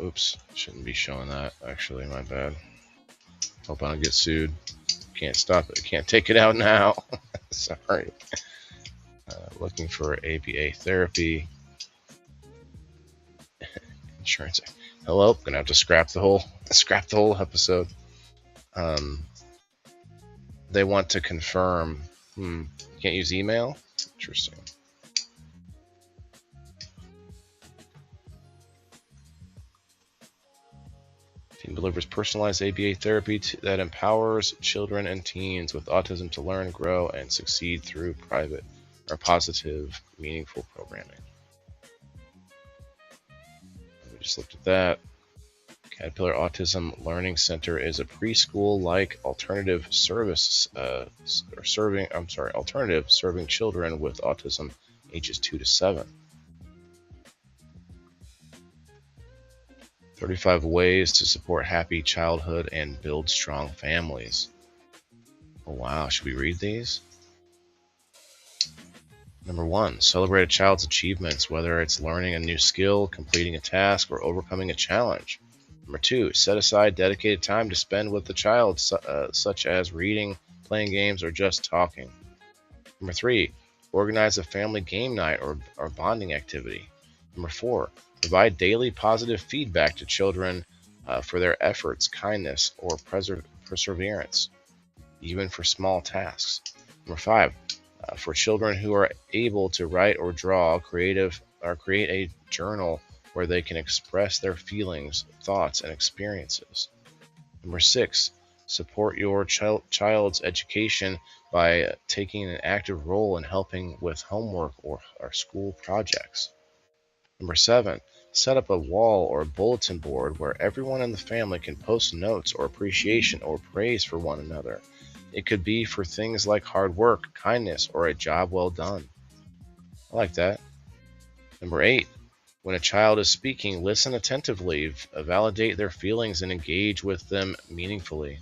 Oops, shouldn't be showing that. Actually, my bad. Hope I don't get sued. Can't stop it. Can't take it out now. Sorry. Looking for ABA therapy. insurance. Hello, gonna have to scrap the whole episode. They want to confirm. You can't use email. Interesting. Team delivers personalized ABA therapy that empowers children and teens with autism to learn, grow, and succeed through positive, meaningful programming. We just looked at that. Caterpillar Autism Learning Center is a preschool-like alternative serving children with autism ages 2 to 7. 35 ways to support happy childhood and build strong families. Oh wow, should we read these? Number 1, celebrate a child's achievements, whether it's learning a new skill, completing a task, or overcoming a challenge. Number 2, set aside dedicated time to spend with the child, such as reading, playing games, or just talking. Number 3, organize a family game night or bonding activity. Number 4, provide daily positive feedback to children for their efforts, kindness, or perseverance, even for small tasks. Number 5, for children who are able to write or draw, create a journal where they can express their feelings, thoughts, and experiences. Number 6, support your child's education by taking an active role in helping with homework or school projects. Number 7, set up a wall or a bulletin board where everyone in the family can post notes or appreciation or praise for one another. It could be for things like hard work, kindness, or a job well done. I like that. Number 8, when a child is speaking, listen attentively, validate their feelings, and engage with them meaningfully.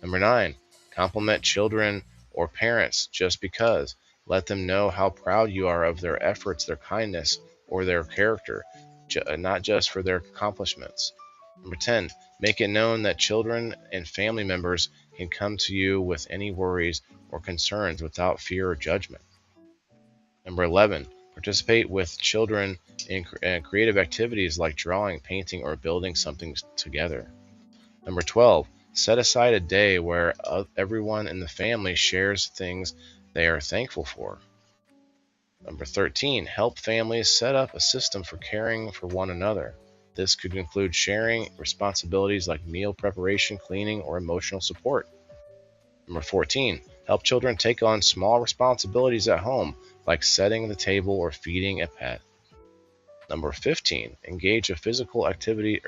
Number 9, compliment children or parents just because. Let them know how proud you are of their efforts, their kindness, or their character, not just for their accomplishments. Number 10, make it known that children and family members can come to you with any worries or concerns without fear or judgment. Number 11, participate with children in creative activities like drawing, painting, or building something together. Number 12, set aside a day where everyone in the family shares things they are thankful for. Number 13, help families set up a system for caring for one another. This could include sharing responsibilities like meal preparation, cleaning, or emotional support. Number 14, help children take on small responsibilities at home, like setting the table or feeding a pet. Number 15, engage in physical activities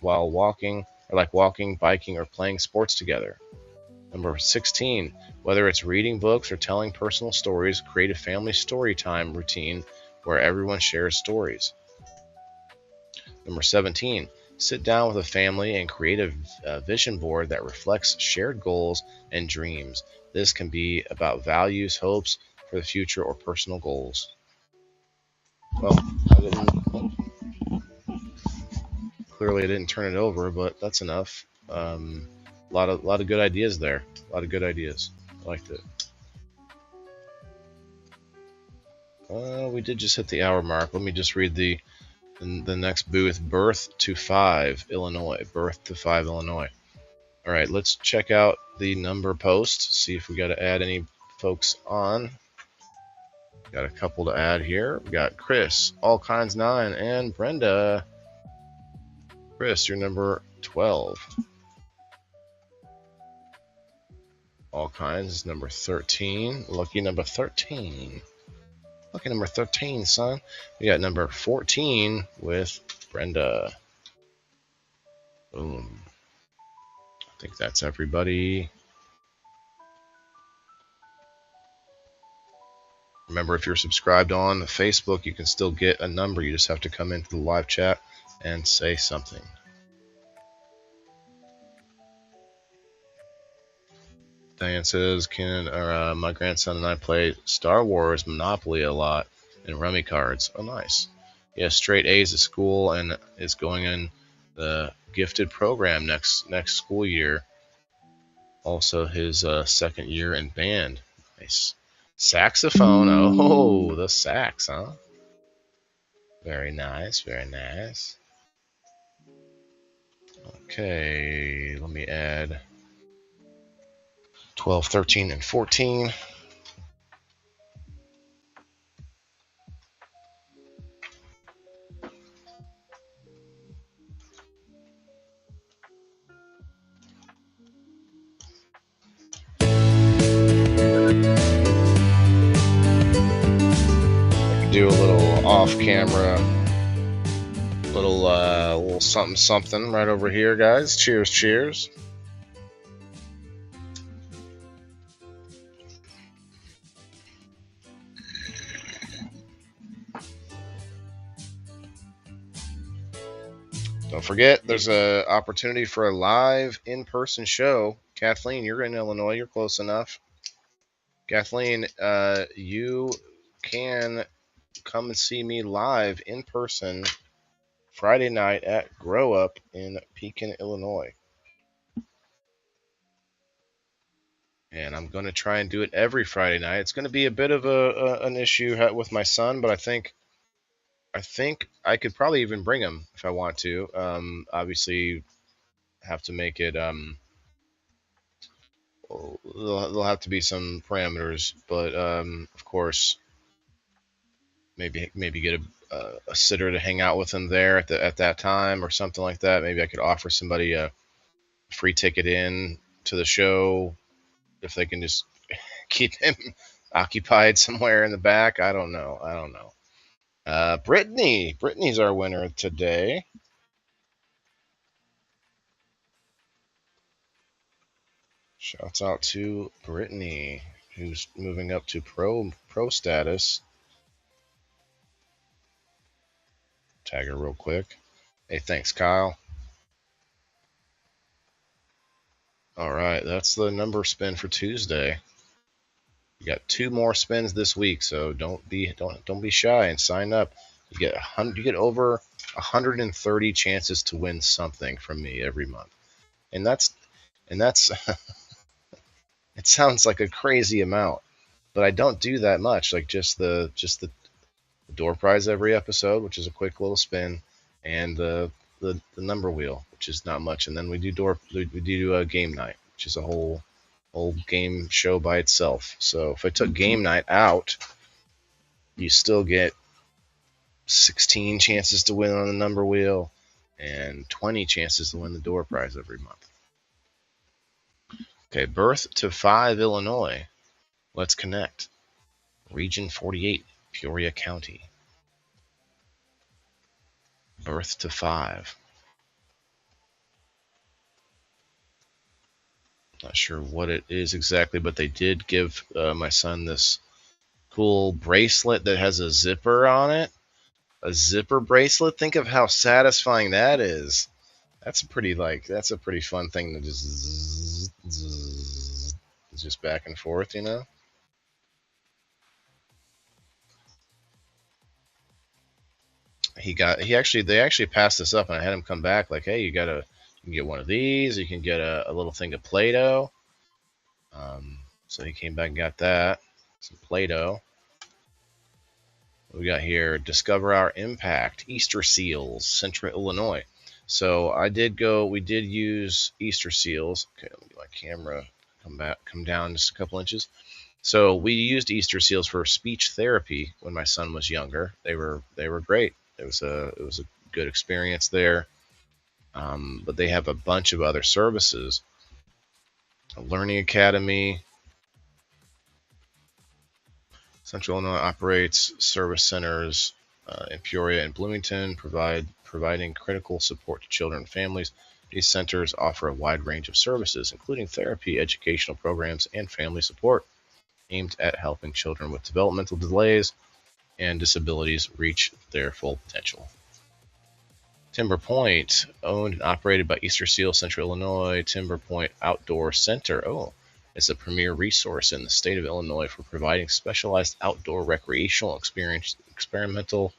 while walking, biking, or playing sports together. Number 16, whether it's reading books or telling personal stories, create a family story time routine where everyone shares stories. Number 17, sit down with a family and create a vision board that reflects shared goals and dreams. This can be about values, hopes for the future, or personal goals. Well, clearly I didn't turn it over, but that's enough. A lot of good ideas there. A lot of good ideas. I liked it. We did just hit the hour mark. Let me just read the next booth. Birth to 5, Illinois. Birth to 5, Illinois. All right, let's check out the number post. See if we got to add any folks on. Got a couple to add here. We got Chris, All Kinds 9, and Brenda. Chris, you're number 12. All Kinds is number 13. Lucky number 13. Lucky number 13, son. We got number 14 with Brenda. Boom. I think that's everybody. Remember, if you're subscribed on Facebook, you can still get a number. You just have to come into the live chat and say something. Diane says, my grandson and I play Star Wars Monopoly a lot and rummy cards. Oh, nice. He has straight A's at school and is going in the gifted program next school year. Also, his second year in band. Nice. Saxophone. Oh, the sax, huh? Very nice, very nice. Okay, let me add 12, 13, and 14. Do a little off-camera, little something something right over here, guys. Cheers, cheers. Don't forget, there's a opportunity for a live in-person show. Kathleen, you're in Illinois. You're close enough. Kathleen, you can come and see me live in person Friday night at Grow Up in Pekin, Illinois. And I'm going to try and do it every Friday night. It's going to be a bit of an issue with my son, but I think I could probably even bring him if I want to. Obviously, have to make it. There'll have to be some parameters, but of course, maybe get a sitter to hang out with him there at that time or something like that. Maybe I could offer somebody a free ticket in to the show if they can just keep him occupied somewhere in the back. I don't know. Brittany's our winner today. Shouts out to Brittany, who's moving up to pro status. Tag her real quick. Hey, thanks, Kyle. All right, that's the number spin for Tuesday. You got 2 more spins this week, so don't be shy and sign up. You get over 130 chances to win something from me every month, and that's it sounds like a crazy amount, but I don't do that much. Like just the door prize every episode, which is a quick little spin, and the number wheel, which is not much, and then we do a game night, which is a whole game show by itself. So if I took game night out, you still get 16 chances to win on the number wheel and 20 chances to win the door prize every month. Okay, birth to 5 Illinois. Let's connect. Region 48, Peoria County. Birth to 5. Not sure what it is exactly, but they did give my son this cool bracelet that has a zipper on it. A zipper bracelet. Think of how satisfying that is. That's a pretty fun thing to just back and forth, you know. They actually passed this up, and I had him come back like, hey, you can get one of these. You can get a little thing of Play-Doh. So he came back and got that, some Play-Doh. We got here, Discover Our Impact, Easter Seals, Central Illinois. So we did use Easter Seals. Okay, let me get my camera come down just a couple inches. So we used Easter Seals for speech therapy when my son was younger. They were great. It was a good experience there. But they have a bunch of other services. A Learning Academy. Central Illinois operates service centers in Peoria and Bloomington, providing critical support to children and families. These centers offer a wide range of services, including therapy, educational programs, and family support, aimed at helping children with developmental delays and disabilities reach their full potential. Timber Point, owned and operated by Easter Seal, Central Illinois. Timber Point Outdoor Center. It's a premier resource in the state of Illinois for providing specialized outdoor recreational experiential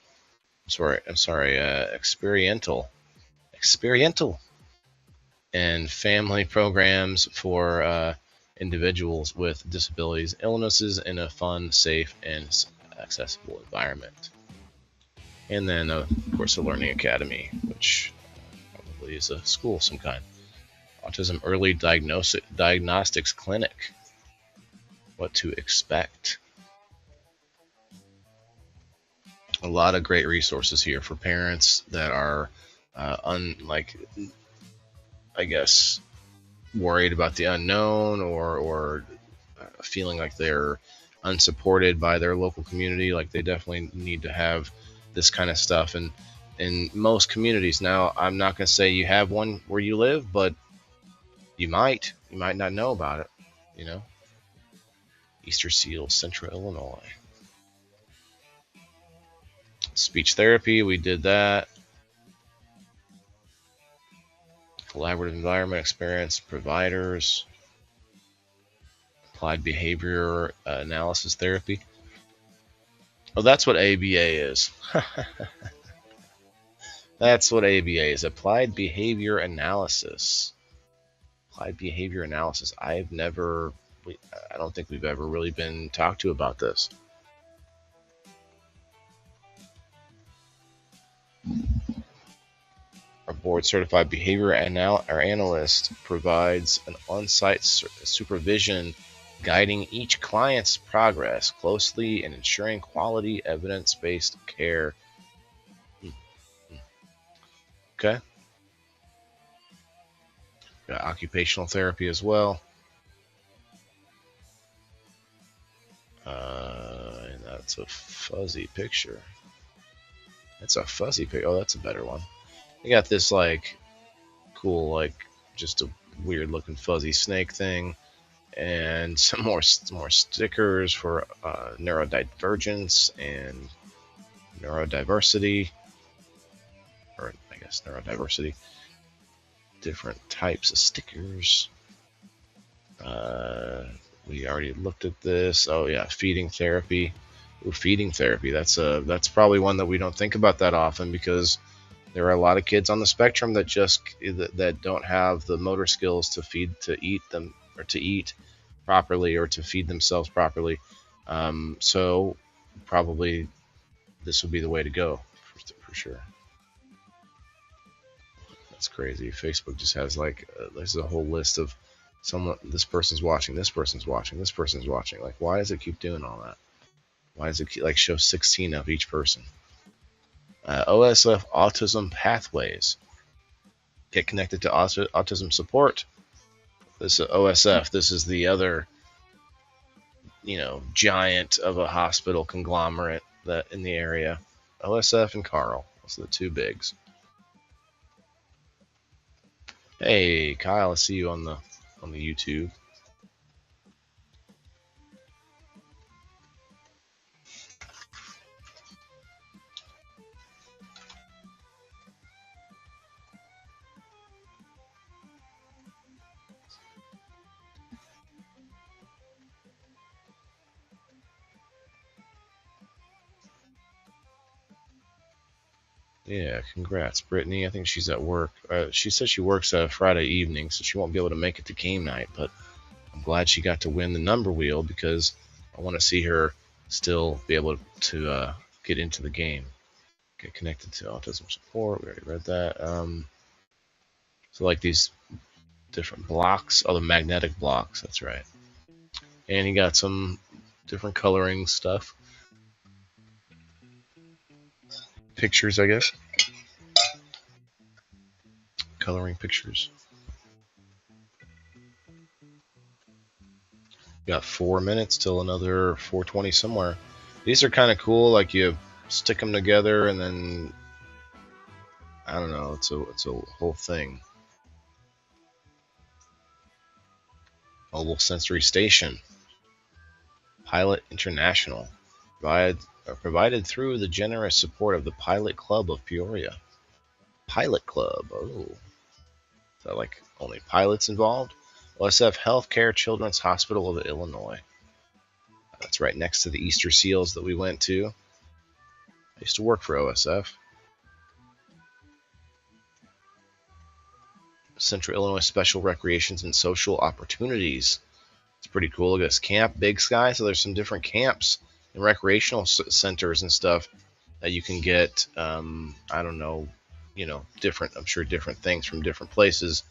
and family programs for individuals with disabilities, illnesses in a fun, safe, and accessible environment. And then, of course, the Learning Academy, which probably is a school of some kind. Autism Early Diagnostics Clinic. What to expect. A lot of great resources here for parents that are, I guess, worried about the unknown or feeling like they're unsupported by their local community. Like, they definitely need to have this kind of stuff. And in most communities now, I'm not going to say you have one where you live, but you might not know about it, you know. Easter Seals, Central Illinois. Speech therapy, we did that. Collaborative environment experience, providers. Applied behavior analysis therapy. Oh, that's what ABA is. That's what ABA is. Applied behavior analysis. Applied behavior analysis. I don't think we've ever really been talked to about this. Our board certified behavior analyst provides an on-site supervision guiding each client's progress closely and ensuring quality evidence-based care. Okay. Got occupational therapy as well. And that's a fuzzy picture. That's a fuzzy picture. Oh, that's a better one. We got this like cool, like just a weird looking fuzzy snake thing, and some more stickers for neurodivergence and neurodiversity, or I guess neurodiversity. Different types of stickers. We already looked at this. Oh yeah, feeding therapy. Ooh, feeding therapy. That's probably one that we don't think about that often, because there are a lot of kids on the spectrum that don't have the motor skills to eat properly, or to feed themselves properly. So probably this would be the way to go for sure. That's crazy. Facebook just has like there's a whole list of this person's watching, this person's watching, this person's watching. Like, why does it keep doing all that? Why does it like show 16 of each person? OSF Autism Pathways. Get connected to autism support. This is OSF. This is the other, giant of a hospital conglomerate that in the area. OSF and Carl. Those are the two bigs. Hey, Kyle, I see you on the YouTube. Yeah, congrats, Brittany. I think she's at work. She says she works Friday evening, so she won't be able to make it to game night, but I'm glad she got to win the number wheel, because I want to see her still be able to get into the game. Get connected to autism support. We already read that. So like these different blocks. Oh, the magnetic blocks. That's right. And he got some different coloring stuff. Pictures, I guess. Coloring pictures. Got 4 minutes till another 4:20 somewhere. These are kind of cool. Like, you stick them together and then I don't know. It's a whole thing. Mobile Sensory Station. Pilot International. Provided through the generous support of the Pilot Club of Peoria. Pilot Club. Oh. Is that like only pilots involved? OSF Healthcare Children's Hospital of Illinois. That's right next to the Easter Seals that we went to. I used to work for OSF. Central Illinois Special Recreations and Social Opportunities. It's pretty cool. Look at this camp, Big Sky. So there's some different camps and recreational centers and stuff that you can get. I don't know, different. I'm sure different things from different places.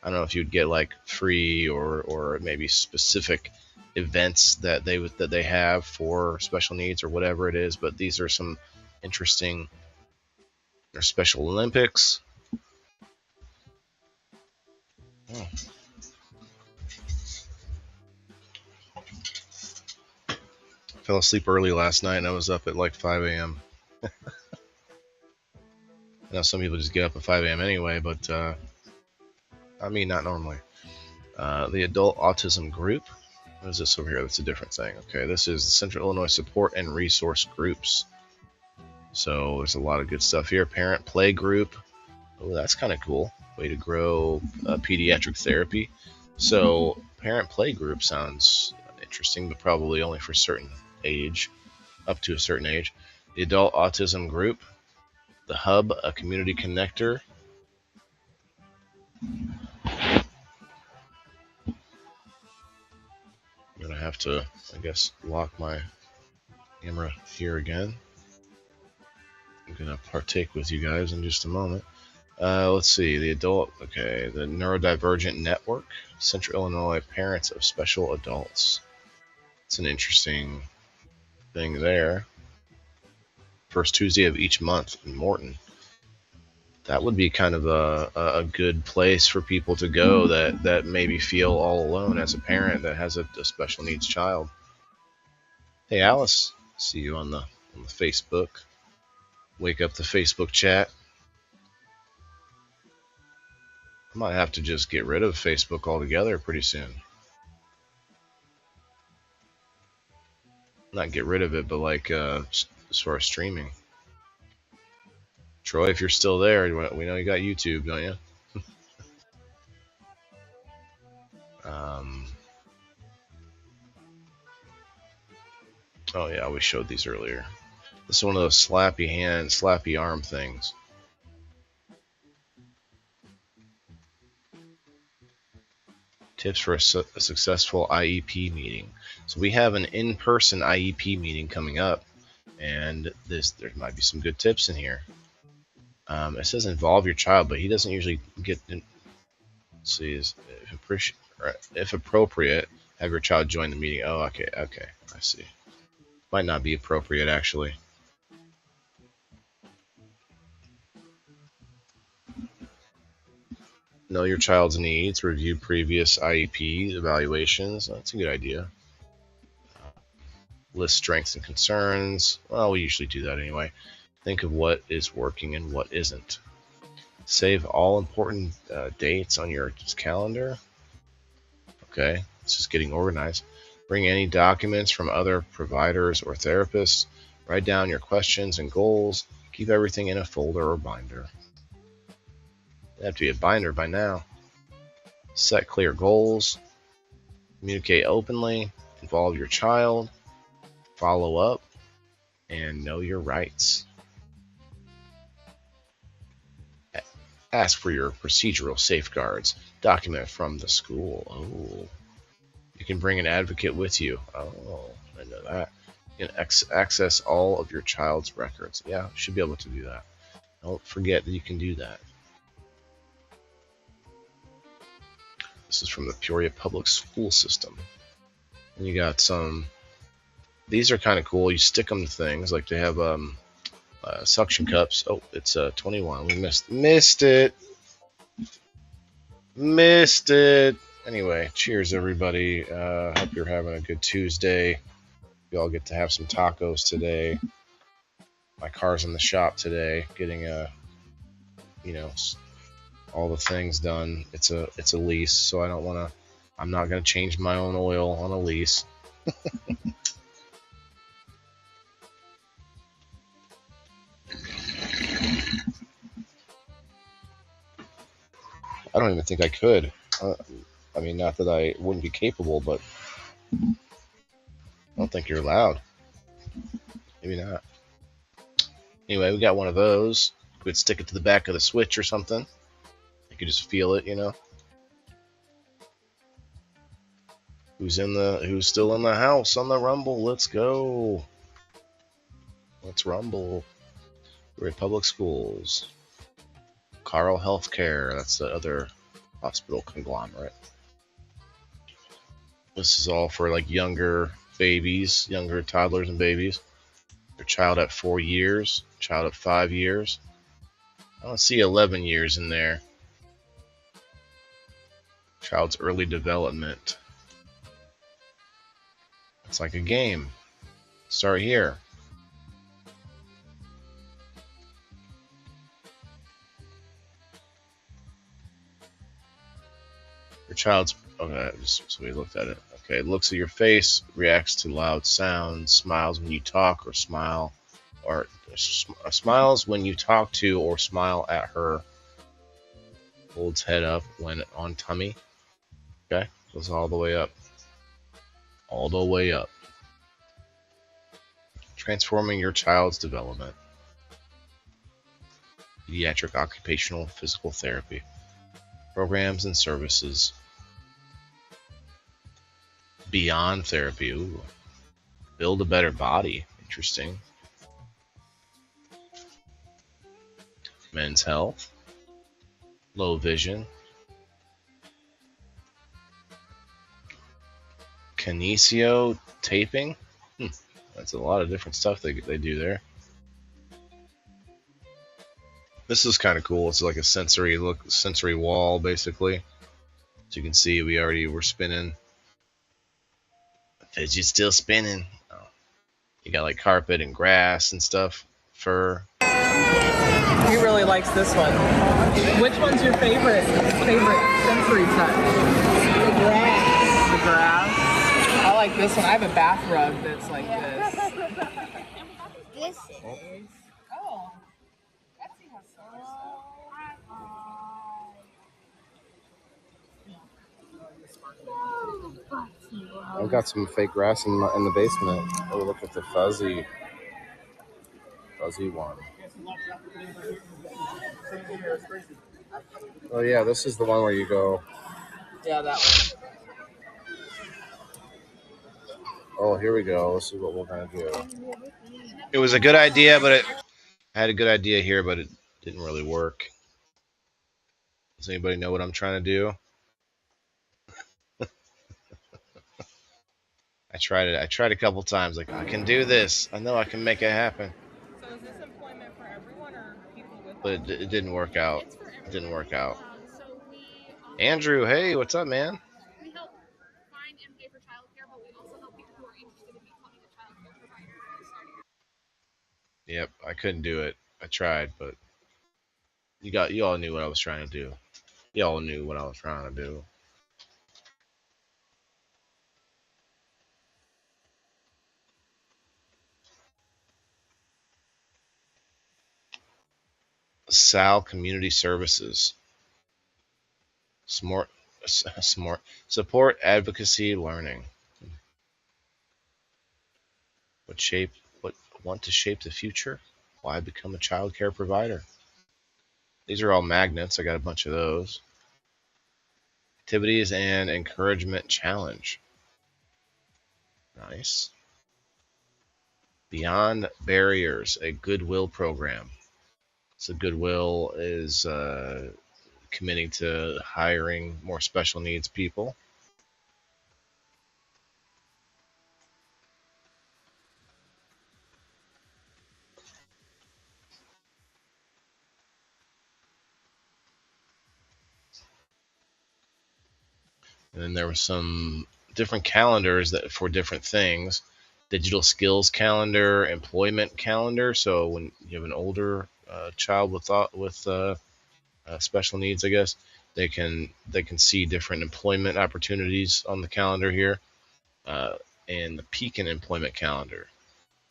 I don't know if you'd get like free or maybe specific events that they have for special needs or whatever it is. But these are some interesting. Or Special Olympics. Oh. Fell asleep early last night and I was up at like 5 a.m. I know some people just get up at 5 a.m. anyway, but I mean, not normally. The Adult Autism Group. What is this over here? That's a different thing. Okay, this is the Central Illinois Support and Resource Groups. So there's a lot of good stuff here. Parent Play Group. Oh, that's kind of cool. Way to grow pediatric therapy. So Parent Play Group sounds interesting, but probably only for a certain age, up to a certain age. The Adult Autism Group. The Hub, a community connector. I'm gonna have to, I guess, lock my camera here again. I'm gonna partake with you guys in just a moment. Let's see, the Neurodivergent Network, Central Illinois Parents of Special Adults. It's an interesting thing there. First Tuesday of each month in Morton. That would be kind of a good place for people to go that maybe feel all alone as a parent that has a special needs child. Hey Alice, see you on the Facebook. Wake up the Facebook chat. I might have to just get rid of Facebook altogether pretty soon. Not get rid of it, but like as far as streaming. Troy, if you're still there, we know you got YouTube, don't you? Oh yeah, we showed these earlier. This is one of those slappy hand, slappy arm things. Tips for a successful IEP meeting. So we have an in-person IEP meeting coming up, and there might be some good tips in here. It says involve your child, but he doesn't usually get. Let's see, if appropriate, have your child join the meeting. Oh, okay, I see. Might not be appropriate actually. Know your child's needs. Review previous IEP evaluations. That's a good idea. List strengths and concerns. Well, we usually do that anyway. Think of what is working and what isn't. Save all important dates on your calendar. Okay, it's just getting organized. Bring any documents from other providers or therapists. Write down your questions and goals. Keep everything in a folder or binder. They have to be a binder by now. Set clear goals. Communicate openly. Involve your child. Follow up. And know your rights. Ask for your procedural safeguards. Document from the school. Oh. You can bring an advocate with you. Oh, I know that. You can access all of your child's records. Yeah, should be able to do that. Don't forget that you can do that. This is from the Peoria Public School System. And you got some. These are kind of cool. You stick them to things like they have suction cups. Oh, it's 21. We missed it. Anyway, cheers everybody. Hope you're having a good Tuesday. We all get to have some tacos today. My car's in the shop today, getting all the things done. It's a lease, so I'm not gonna change my own oil on a lease. I don't even think I could. I mean, not that I wouldn't be capable, but I don't think you're allowed. Maybe not. Anyway, we got one of those. Could stick it to the back of the switch or something. You could just feel it, Who's still in the house on the Rumble? Let's go. Let's rumble. Peoria Public Schools. Carl Healthcare, that's the other hospital conglomerate. This is all for like younger babies, younger toddlers and babies. Your child at 4 years, child at 5 years. I don't see 11 years in there. Child's early development. It's like a game. Start here. Your child's okay. So we looked at it. Okay, it looks at your face, reacts to loud sounds, smiles when you talk or smile, or smiles when you talk to or smile at her. Holds head up when on tummy. Okay, goes all the way up. All the way up. Transforming your child's development. Pediatric occupational physical therapy. Programs and services. Beyond therapy. Ooh. Build a better body. Interesting. Men's health. Low vision. Kinesio taping. That's a lot of different stuff they do there. This is kind of cool. It's like a sensory wall, basically. As you can see, we already were spinning. Fidget's still spinning. Oh. You got like carpet and grass and stuff. Fur. He really likes this one. Which one's your favorite sensory touch? The grass. The grass. I like this one. I have a bath rug that's like this. This is. Oh. Betsy has I've got some fake grass in the basement. Oh, look at the fuzzy one. Oh yeah, this is the one where you go. Yeah, that one. Oh, here we go. This is what we're gonna do. It was a good idea, but I had a good idea here, but it didn't really work. Does anybody know what I'm trying to do? I tried it. I tried a couple times. Like, I can do this. I know I can make it happen. So is this employment for everyone or people with? But it didn't work out. It didn't work out. Andrew, hey, what's up, man? We help find and pay for childcare, but we also help people who are interested in becoming a childcare provider. Yep, I couldn't do it. I tried, but you all knew what I was trying to do. You all knew what I was trying to do. Sal Community Services. Smart support advocacy learning. What want to shape the future? Why become a child care provider? These are all magnets. I got a bunch of those. Activities and encouragement challenge. Nice. Beyond barriers, a goodwill program. So goodwill is committing to hiring more special needs people. And then there were some different calendars that for different things. Digital skills calendar, employment calendar. So when you have an older child with special needs, I guess they can see different employment opportunities on the calendar here, and the peak in employment calendar.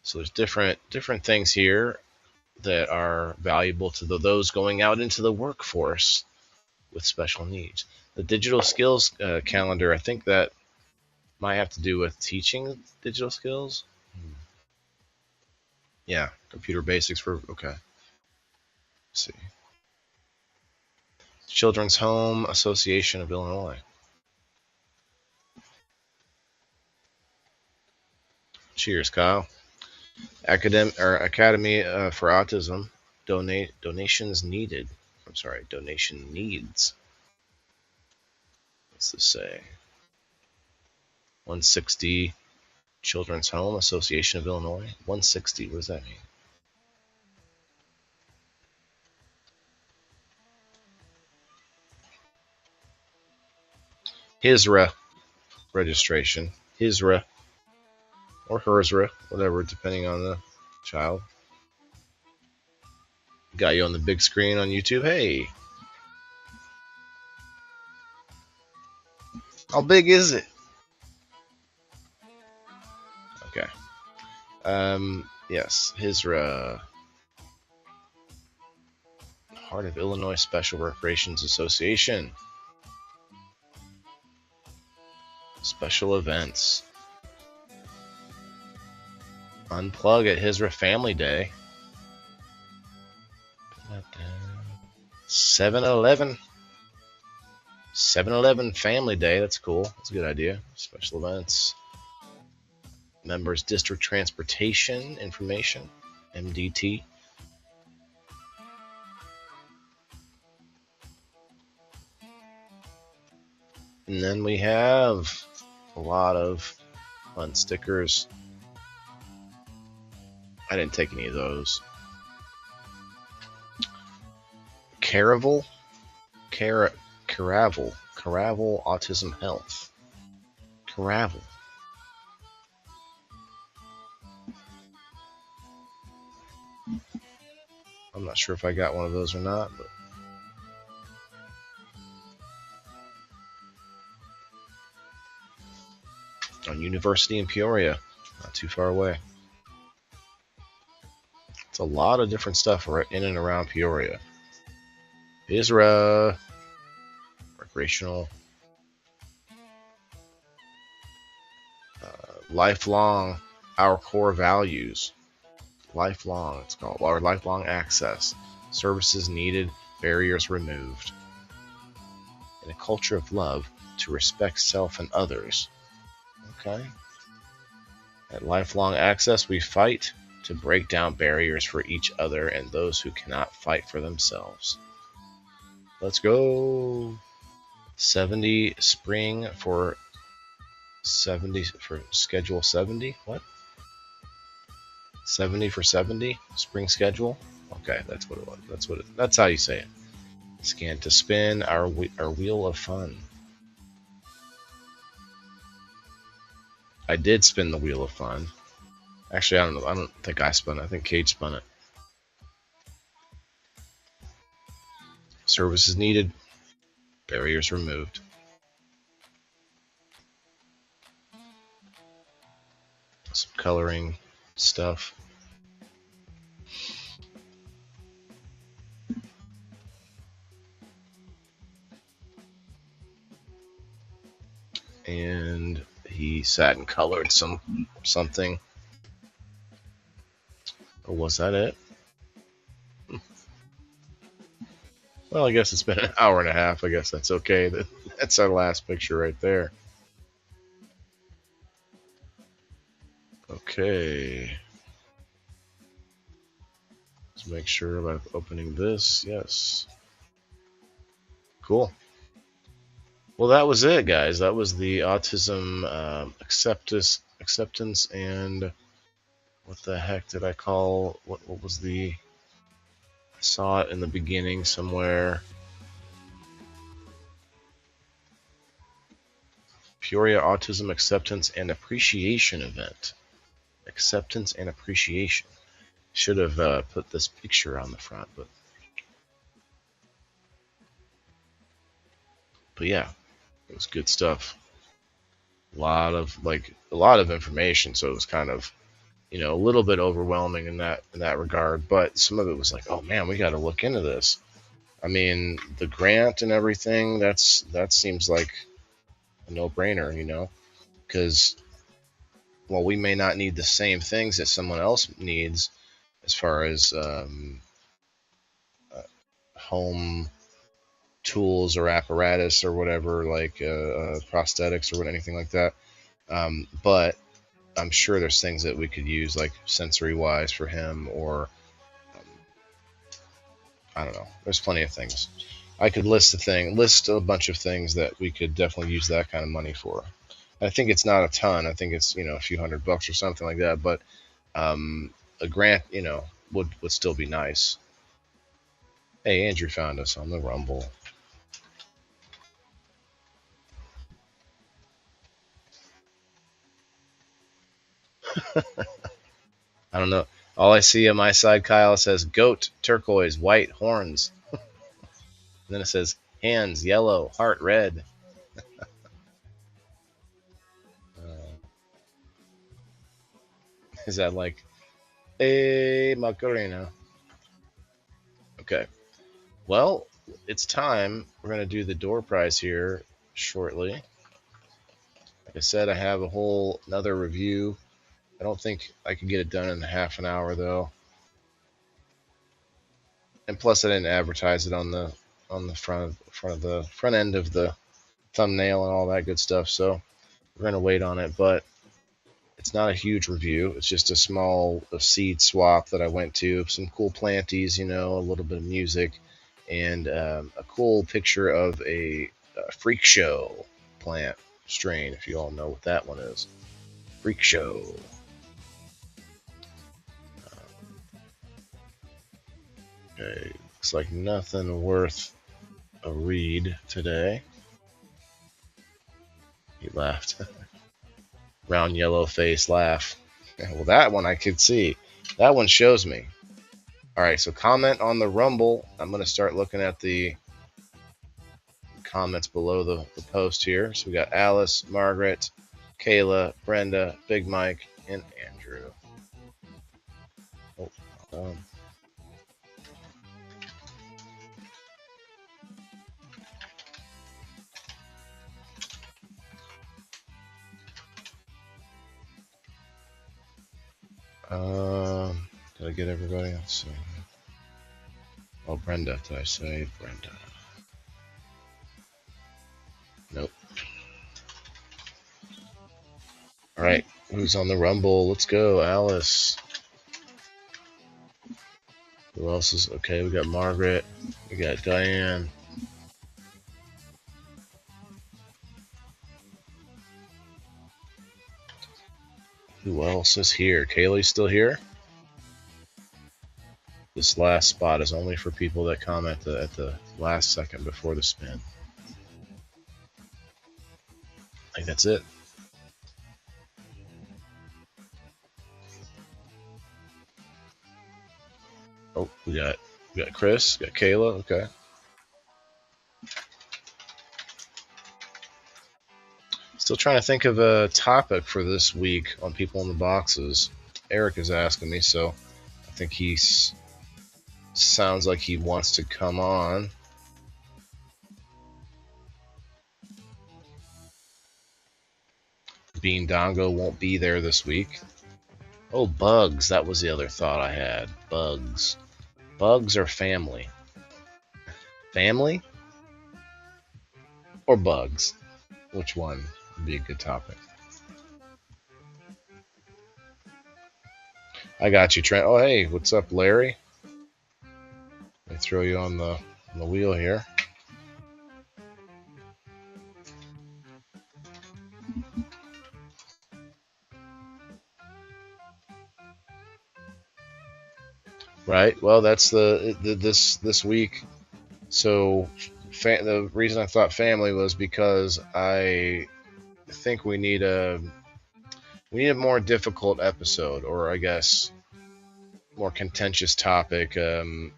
So there's different things here that are valuable to those going out into the workforce with special needs. The digital skills calendar, I think that might have to do with teaching digital skills. Yeah, computer basics for okay. Let's see. Children's Home Association of Illinois. Cheers, Kyle. Academy for Autism. donations needed. I'm sorry, donation needs. What's this say? 160 Children's Home Association of Illinois. 160. What does that mean? HISRA registration. HISRA or HERSRA, whatever, depending on the child. Got you on the big screen on YouTube. Hey, how big is it? Okay. Yes, HISRA. Heart of Illinois Special Reparations Association. Special events. Unplug at HISRA Family Day. 7-Eleven. 7-Eleven Family Day. That's cool. That's a good idea. Special events. Members District Transportation Information. MDT. And then we have a lot of fun stickers. I didn't take any of those. Caravel Autism Health. Caravel. I'm not sure if I got one of those or not, but on University in Peoria, not too far away. It's a lot of different stuff right in and around Peoria. ISRA, recreational, lifelong, our core values, lifelong, it's called, or lifelong access, services needed, barriers removed, in a culture of love to respect self and others. Okay. At lifelong access, we fight to break down barriers for each other and those who cannot fight for themselves. Let's go. 70 spring for 70 for schedule 70. What? 70 for 70 spring schedule. Okay, that's what it was. That's how you say it. Scan to spin our wheel of fun. I did spin the wheel of fun. Actually, I don't know. I don't think I spun it. I think Kate spun it. Services needed. Barriers removed. Some coloring stuff. And he sat and colored something. Or was that it? Well, I guess it's been an hour and a half. I guess that's okay. That's our last picture right there. Okay. Let's make sure about opening this. Yes. Cool. Well, that was it, guys. That was the autism acceptance and what the heck did I call? What was the? I saw it in the beginning somewhere. Peoria Autism Acceptance and Appreciation Event. Acceptance and Appreciation. Should have put this picture on the front, but yeah, it was good stuff. A lot of information, so it was kind of, a little bit overwhelming in that regard. But some of it was like, oh man, we got to look into this. I mean, the grant and everything, that seems like a no-brainer, because while we may not need the same things that someone else needs as far as home tools or apparatus or whatever, like prosthetics or anything like that, but I'm sure there's things that we could use, like sensory wise for him, or I don't know. There's plenty of things. I could list a bunch of things that we could definitely use that kind of money for. I think it's not a ton. I think it's a few $100 or something like that. But a grant, would still be nice. Hey, Andrew found us on the Rumble. I don't know. All I see on my side, Kyle, says goat, turquoise, white, horns. And then it says hands, yellow, heart, red. Is that like a Macarena? Okay. Well, it's time. We're going to do the door prize here shortly. Like I said, I have another review. I don't think I can get it done in half an hour, though. And plus, I didn't advertise it on the front end of the thumbnail and all that good stuff. So we're going to wait on it. But it's not a huge review. It's just a seed swap that I went to. Some cool planties, a little bit of music, and a cool picture of a freak show plant strain, if you all know what that one is. Freak show. Okay, looks like nothing worth a read today. He laughed. Round yellow face laugh. Well, that one I could see. That one shows me. All right, so comment on the Rumble. I'm going to start looking at the comments below the post here. So we got Alice, Margaret, Kayla, Brenda, Big Mike, and Andrew. Oh, did I get everybody? Let's see. Oh, Brenda. Did I say Brenda? Nope. All right. Who's on the Rumble? Let's go, Alice. Who else is okay? We got Margaret. We got Diane. Who else is here? Kaylee's still here. This last spot is only for people that comment at the last second before the spin. I think that's it. Oh, we got Chris, got Kayla. Okay. Still trying to think of a topic for this week on People in the Boxes. Eric is asking me, so I think he sounds like he wants to come on. Bean Dongo won't be there this week. Oh, bugs. That was the other thought I had. Bugs. Bugs or family? Family? Or bugs? Which one would be a good topic? I got you, Trent. Oh, hey, what's up, Larry? Let me throw you on the wheel here. Right. Well, that's this week. So the reason I thought family was because I think we need a more difficult episode, or I guess more contentious topic,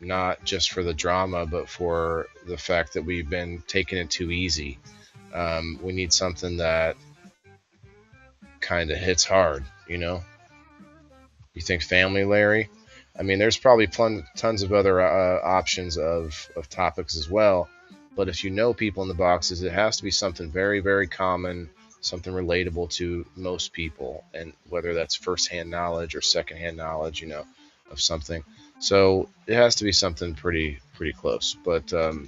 not just for the drama, but for the fact that we've been taking it too easy. We need something that kind of hits hard, You think family, Larry? I mean, there's probably tons of other options of topics as well. But if you know People in the Boxes, it has to be something very, very common, something relatable to most people, and whether that's first-hand knowledge or second-hand knowledge, of something. So it has to be something pretty close. But a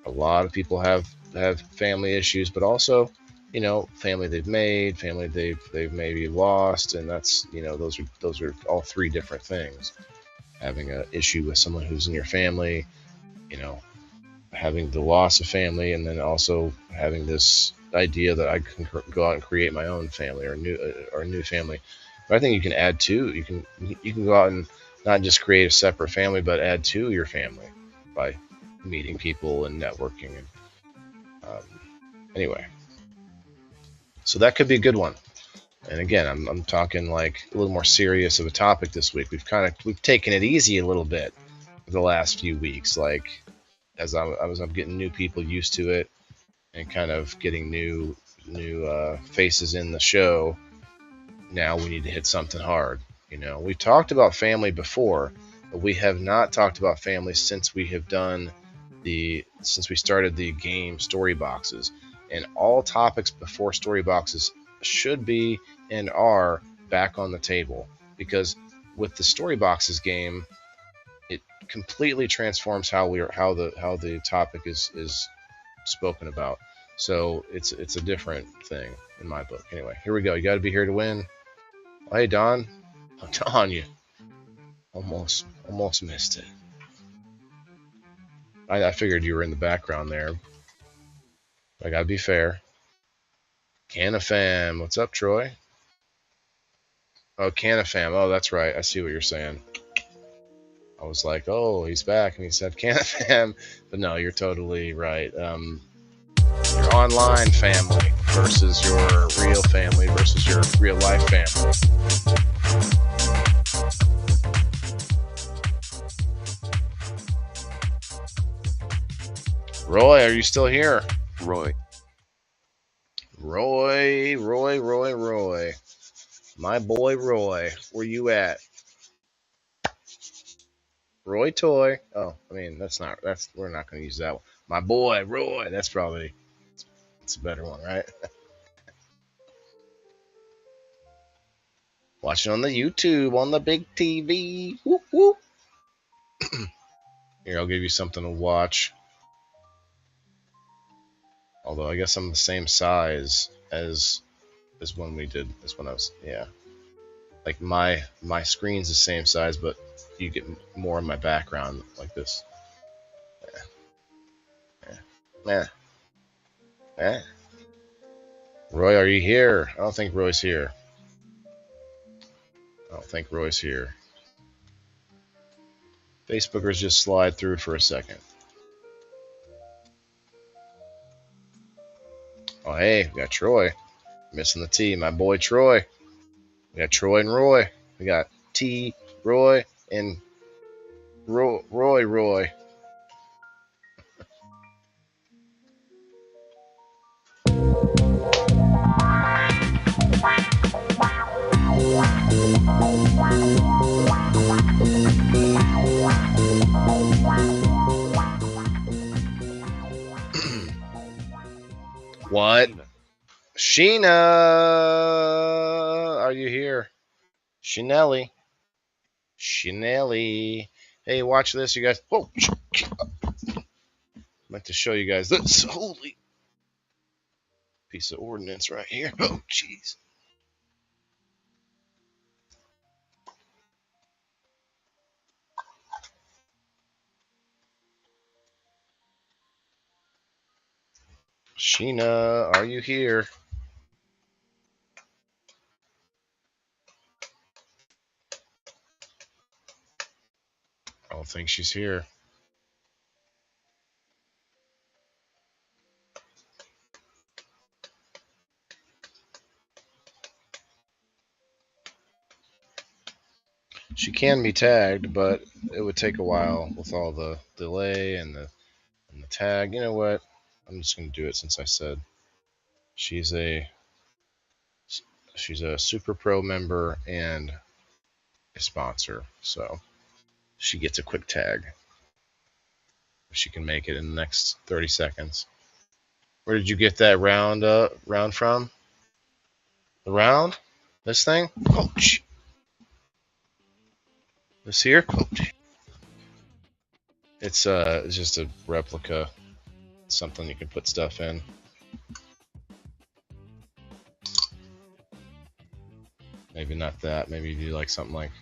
lot of people have family issues, but also, family they've made, family they've maybe lost, and that's those are all three different things. having an issue with someone who's in your family, you know, having the loss of family, and then also having this idea that I can go out and create my own family or a new family. But I think you can add to. You can go out and not just create a separate family, but add to your family by meeting people and networking. And anyway, so that could be a good one. And again, I'm talking like a little more serious of a topic this week. We've taken it easy a little bit for the last few weeks, like as I'm getting new people used to it and kind of getting new faces in the show. Now we need to hit something hard. You know, we've talked about family before, but we have not talked about family since we started the game story boxes. And all topics before story boxes should be and are back on the table, because with the story boxes game, it completely transforms how the topic is spoken about. So it's a different thing in my book. Anyway, here we go. You got to be here to win. Oh, hey, Don. Oh, Don, you almost missed it. I figured you were in the background there. I gotta be fair. Canafam, what's up, Troy? Oh, Canafam. Oh, that's right. I see what you're saying. I was like, oh, he's back, and he said Canafam. But no, you're totally right. Your online family versus your real family versus your real life family. Roy, are you still here? Roy. My boy Roy, where you at? Roy Toy. Oh, I mean, we're not going to use that one. My boy Roy, it's a better one, right? Watching on the YouTube, on the big TV. Whoop, whoop. Here, I'll give you something to watch. Although I guess I'm the same size as when we did this when I was, yeah. Like my screen's the same size, but you get more of my background like this. Yeah. Roy, are you here? I don't think Roy's here. Facebookers just slide through for a second. Oh, hey, we got Troy. Missing the T, my boy Troy. We got Troy and Roy. We got T, Roy, and Roy. What? Sheena, are you here? Shinelli. Hey, watch this, you guys. Whoa. I'd like to show you guys this. Holy piece of ordnance right here. Oh, jeez. Sheena, are you here? I don't think she's here. She can be tagged, but it would take a while with all the delay and the tag. You know what? I'm just going to do it since I said she's a Super Pro member and a sponsor, so she gets a quick tag. She can make it in the next 30 seconds. Where did you get that round from? The round? This thing? Coach. This here? Coach. It's just a replica. Something you can put stuff in. Maybe not that. Maybe you do like something like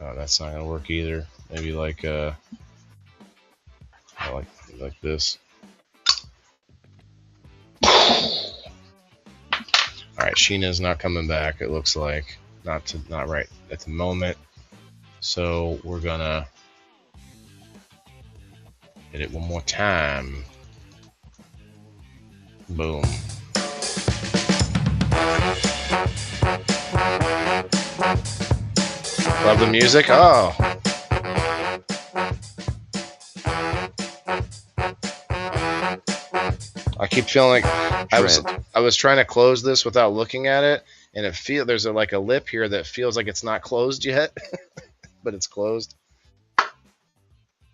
Oh, that's not gonna work either. Maybe like like this. All right, Sheena's not coming back. It looks like not right at the moment. So we're gonna hit it one more time. Boom. Love the music. Oh. I keep feeling like I was trying to close this without looking at it, and there's like a lip here that feels like it's not closed yet, but it's closed.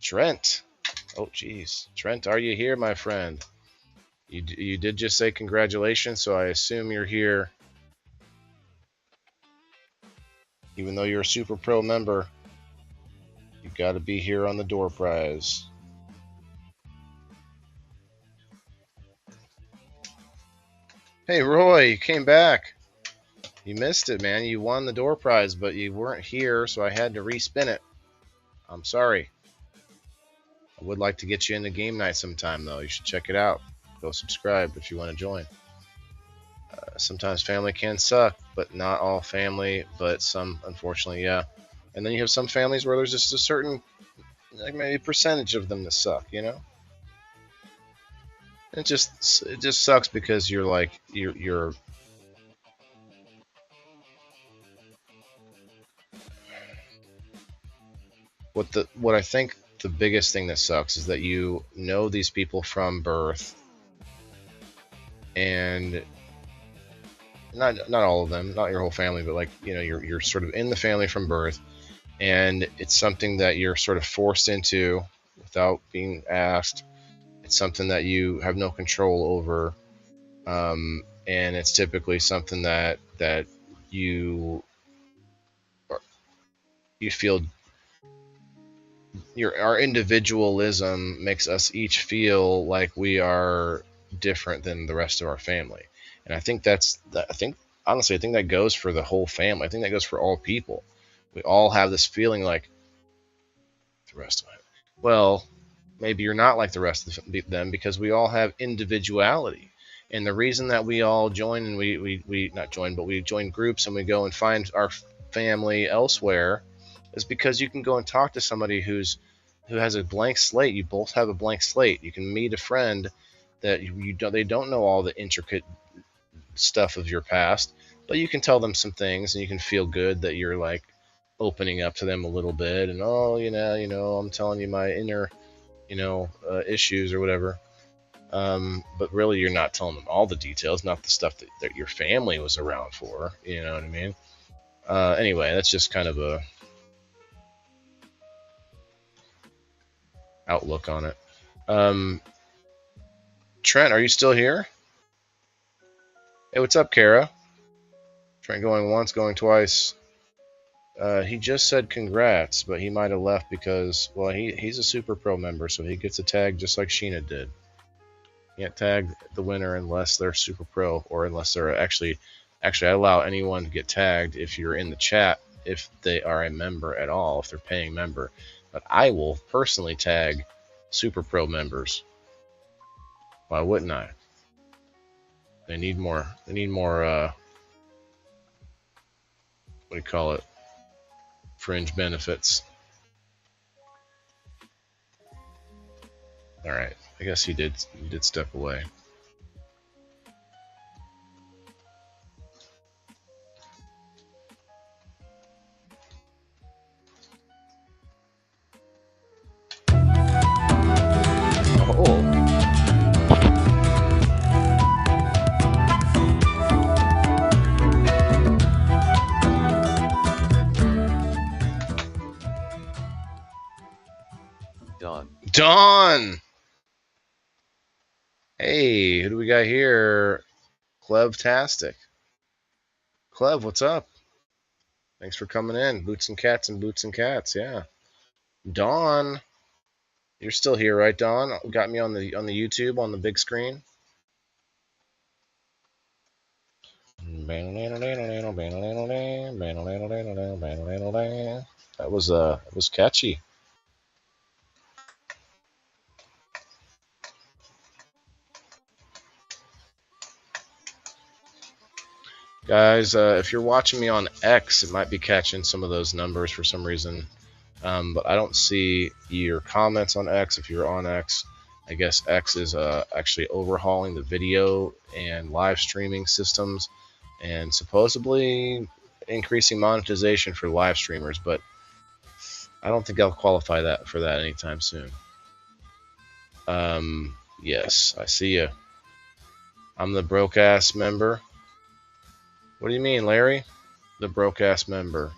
Trent. Oh, geez. Trent, are you here, my friend? You did just say congratulations, so I assume you're here. Even though you're a Super Pro member, you got to be here on the door prize. Hey, Roy, you came back. You missed it, man. You won the door prize, but you weren't here, so I had to respin it. I'm sorry. I would like to get you into game night sometime, though. You should check it out. Go subscribe if you want to join. Sometimes family can suck, but not all family, but some, unfortunately, yeah. And then you have some families where there's just a certain, like maybe percentage of them that suck, you know? It just sucks because you're like, you're what I think the biggest thing that sucks is that you know these people from birth, and not all of them, not your whole family, but like, you know, you're sort of in the family from birth, and it's something that you're sort of forced into without being asked. It's something that you have no control over, and it's typically something that you feel our individualism makes us each feel like we are different than the rest of our family. And I think honestly, I think that goes for the whole family. I think that goes for all people. We all have this feeling like the rest of it. Well, maybe you're not like the rest of them, because we all have individuality. And the reason that we all join, and we not join, but we join groups and we go and find our family elsewhere, is because you can go and talk to somebody who has a blank slate. You both have a blank slate. You can meet a friend that they don't know all the intricate stuff of your past, but you can tell them some things, and you can feel good that you're like opening up to them a little bit, and I'm telling you my inner issues or whatever. But really, you're not telling them all the details, not the stuff that your family was around for. You know what I mean? Anyway, that's just kind of a outlook on it. Trent, are you still here? Hey, what's up, Kara? Trent going once, going twice. He just said congrats, but he might have left because, well, he's a Super Pro member, so he gets a tag just like Sheena did. Can't tag the winner unless they're Super Pro, or unless they're actually I allow anyone to get tagged if you're in the chat, if they are a member at all, if they're paying member. But I will personally tag Super Pro members. Why wouldn't I? They need more what do you call it? Fringe benefits. All right. I guess he did step away. Dawn! Hey, who do we got here? Clev-tastic. Clev, what's up? Thanks for coming in. Boots and Cats, yeah. Dawn, you're still here, right, Dawn? Got me on the YouTube on the big screen. That was catchy. Guys, if you're watching me on X, it might be catching some of those numbers for some reason. But I don't see your comments on X. If you're on X, I guess X is actually overhauling the video and live streaming systems and supposedly increasing monetization for live streamers, but I don't think I'll qualify that for that anytime soon. Yes, I see you. I'm the broke ass member. What do you mean, Larry? The broke ass member.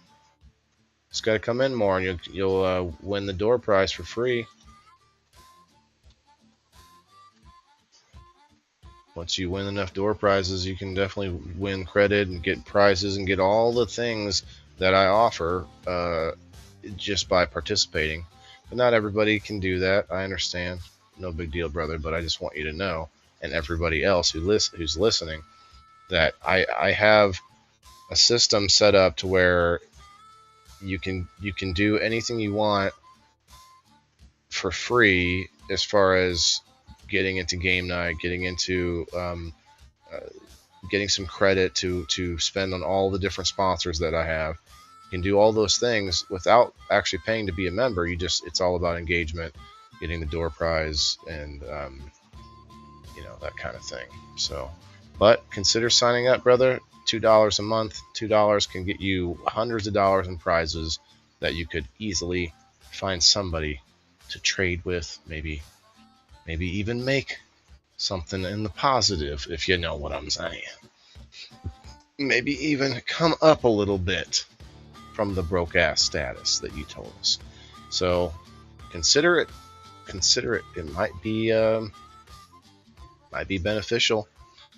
Just got to come in more, and you'll win the door prize for free. Once you win enough door prizes, you can definitely win credit and get prizes and get all the things that I offer just by participating. But not everybody can do that. I understand. No big deal, brother. But I just want you to know, and everybody else who's listening, that I have a system set up to where you can do anything you want for free as far as getting into game night, getting into getting some credit to spend on all the different sponsors that I have. You can do all those things without actually paying to be a member. It's all about engagement, getting the door prize, and that kind of thing. So, but consider signing up, brother. $2 a month. $2 can get you hundreds of dollars in prizes that you could easily find somebody to trade with, maybe even make something in the positive, if you know what I'm saying. Maybe even come up a little bit from the broke ass status that you told us. So consider it. It might be beneficial.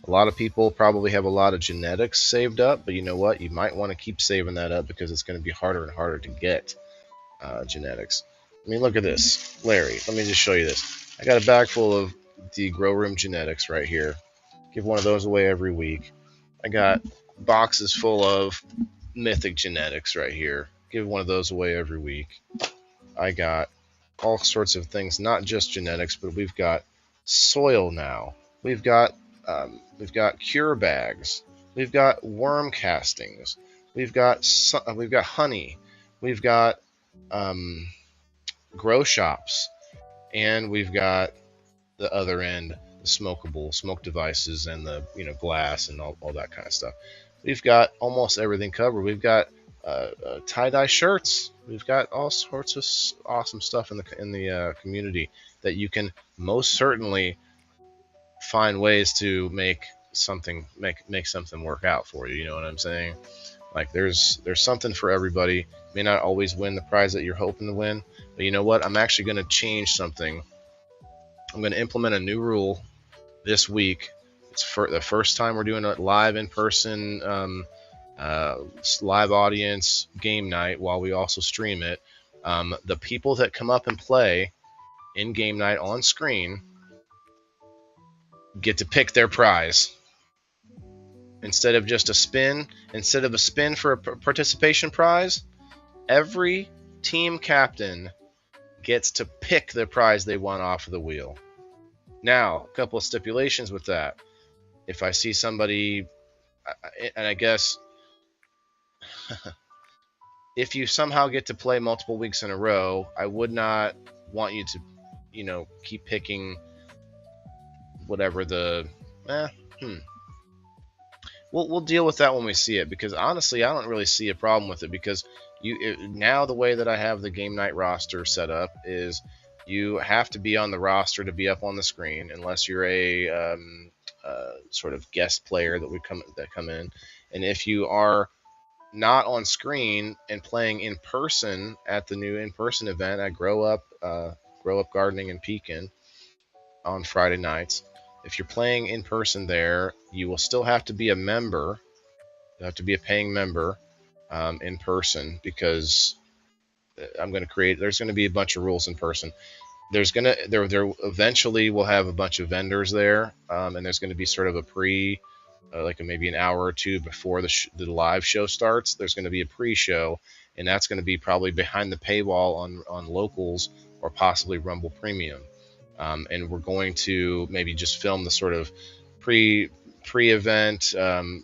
A lot of people probably have a lot of genetics saved up, but you know what? You might want to keep saving that up because it's going to be harder and harder to get genetics. I mean, look at this, Larry. Let me just show you this. I got a bag full of the Grow Room genetics right here. Give one of those away every week. I got boxes full of mythic genetics right here. Give one of those away every week. I got all sorts of things, not just genetics, but we've got soil now. We've got cure bags. We've got worm castings. We've got honey. We've got grow shops, and we've got the other end, the smokable smoke devices, and the glass and all that kind of stuff. We've got almost everything covered. We've got tie-dye shirts. We've got all sorts of awesome stuff in the community that you can most certainly find ways to make something work out for you. You know what I'm saying? Like there's something for everybody. You may not always win the prize that you're hoping to win, but you know what? I'm actually going to change something. I'm going to implement a new rule this week. It's for the first time we're doing a live in-person live audience game night while we also stream it. The people that come up and play in game night on screen get to pick their prize. Instead of just a spin for a participation prize, every team captain gets to pick the prize they want off of the wheel. Now, a couple of stipulations with that. If I see somebody, and I guess if you somehow get to play multiple weeks in a row, I would not want you to, keep picking whatever the, We'll deal with that when we see it, because honestly, I don't really see a problem with it, because now the way that I have the game night roster set up is you have to be on the roster to be up on the screen, unless you're a sort of guest player that come in, and if you are not on screen and playing in person at the new in-person event at Grow Up Gardening in Pekin on Friday nights. If you're playing in person there, you will still have to be a member. You have to be a paying member in person, because there's going to be a bunch of rules in person. There eventually we'll have a bunch of vendors there, and there's going to be sort of a maybe an hour or two before the live show starts. There's going to be a pre-show, and that's going to be probably behind the paywall on Locals or possibly Rumble Premium. And we're going to maybe just film the sort of pre-event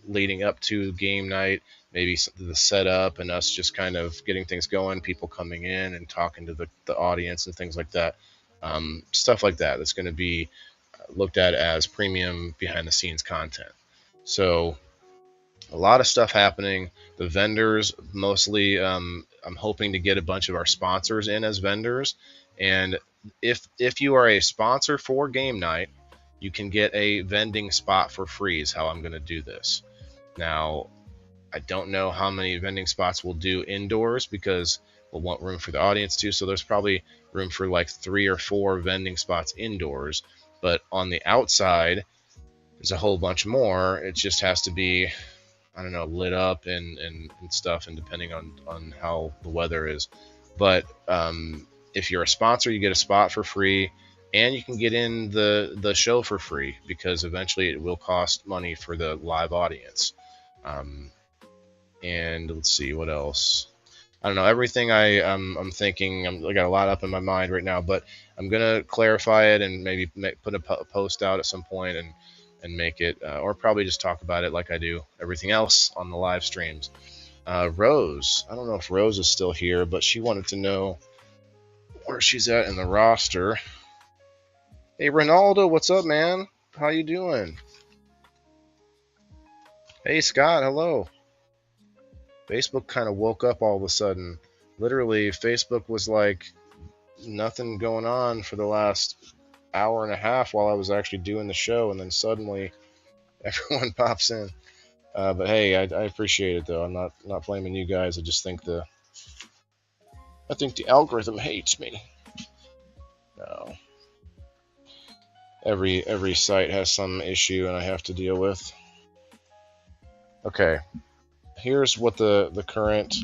leading up to game night, maybe the setup and us just kind of getting things going, people coming in and talking to the audience and things like that. Stuff like that that's going to be looked at as premium behind the scenes content. So a lot of stuff happening. The vendors, mostly, I'm hoping to get a bunch of our sponsors in as vendors. And if you are a sponsor for game night, you can get a vending spot for free is how I'm going to do this. Now, I don't know how many vending spots we'll do indoors because we'll want room for the audience too. So there's probably room for like 3 or 4 vending spots indoors. But on the outside, there's a whole bunch more. It just has to be, I don't know, lit up and stuff, and depending on how the weather is. But if you're a sponsor, you get a spot for free, and you can get in the show for free because eventually it will cost money for the live audience. And let's see what else. I don't know, everything I'm thinking. I got a lot up in my mind right now, but I'm gonna clarify it and maybe put a post out at some point and make it, or probably just talk about it like I do everything else on the live streams. Rose, I don't know if Rose is still here, but she wanted to know where she's at in the roster. Hey, Ronaldo, what's up, man? How you doing? Hey, Scott, hello. Facebook kind of woke up all of a sudden. Literally, Facebook was like nothing going on for the last hour and a half while I was actually doing the show, and then suddenly everyone pops in. But hey, I appreciate it though. I'm not blaming you guys. I just think the algorithm hates me. No. Every site has some issue and I have to deal with. Okay. Here's what the current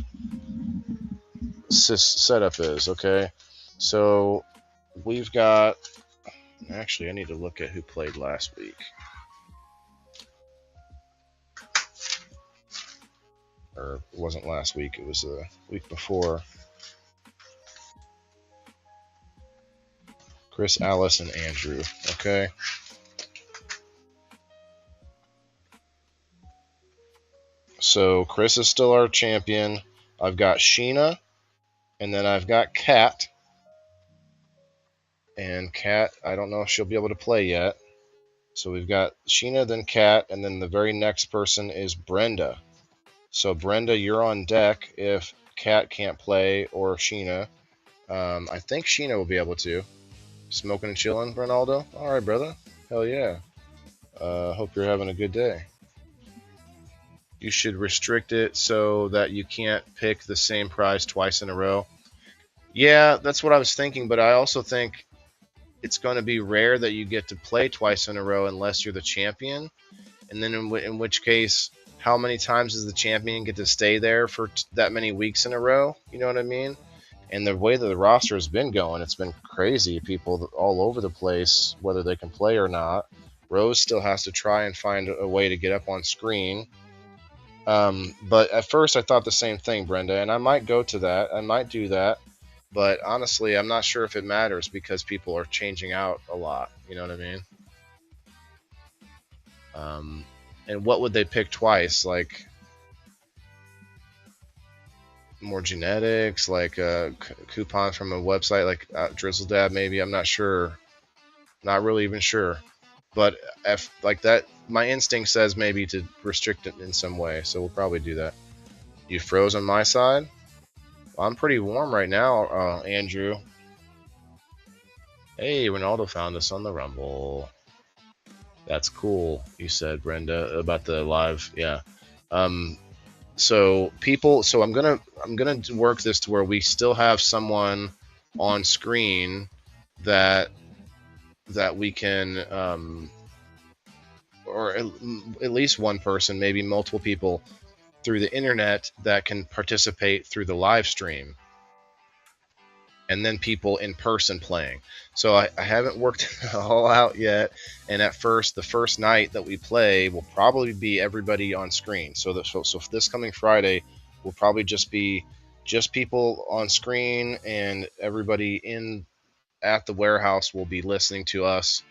setup is, okay? So we've got, actually I need to look at who played last week. Or it wasn't last week, it was the week before. Chris, Alice, and Andrew, okay? So Chris is still our champion. I've got Sheena, and then I've got Kat. And Kat, I don't know if she'll be able to play yet. So we've got Sheena, then Kat, and then the very next person is Brenda. So Brenda, you're on deck if Kat can't play or Sheena. I think Sheena will be able to. Smoking and chilling, Ronaldo? All right, brother. Hell yeah. Hope you're having a good day. You should restrict it so that you can't pick the same prize twice in a row. Yeah, that's what I was thinking, but I also think it's going to be rare that you get to play twice in a row unless you're the champion. And then in which case, how many times does the champion get to stay there for that many weeks in a row? You know what I mean? And the way that the roster has been going, it's been crazy. People all over the place, whether they can play or not. Rose still has to try and find a way to get up on screen. But at first I thought the same thing, Brenda, and I might go to that. I might do that. But honestly, I'm not sure if it matters because people are changing out a lot. You know what I mean? And what would they pick twice? Like more genetics, like a coupon from a website like Drizzle Dab, maybe. I'm not sure. Not really even sure. But if like that, my instinct says maybe to restrict it in some way. So we'll probably do that. You froze on my side? Well, I'm pretty warm right now, Andrew. Hey, Ronaldo found us on the Rumble. That's cool, you said, Brenda, about the live. Yeah. So I'm gonna work this to where we still have someone on screen that we can, or at least one person, maybe multiple people through the internet that can participate through the live stream, and then people in person playing. So I haven't worked it all out yet, and at first, the first night that we play will probably be everybody on screen. So this coming Friday will probably just be just people on screen, and everybody at the warehouse will be listening to us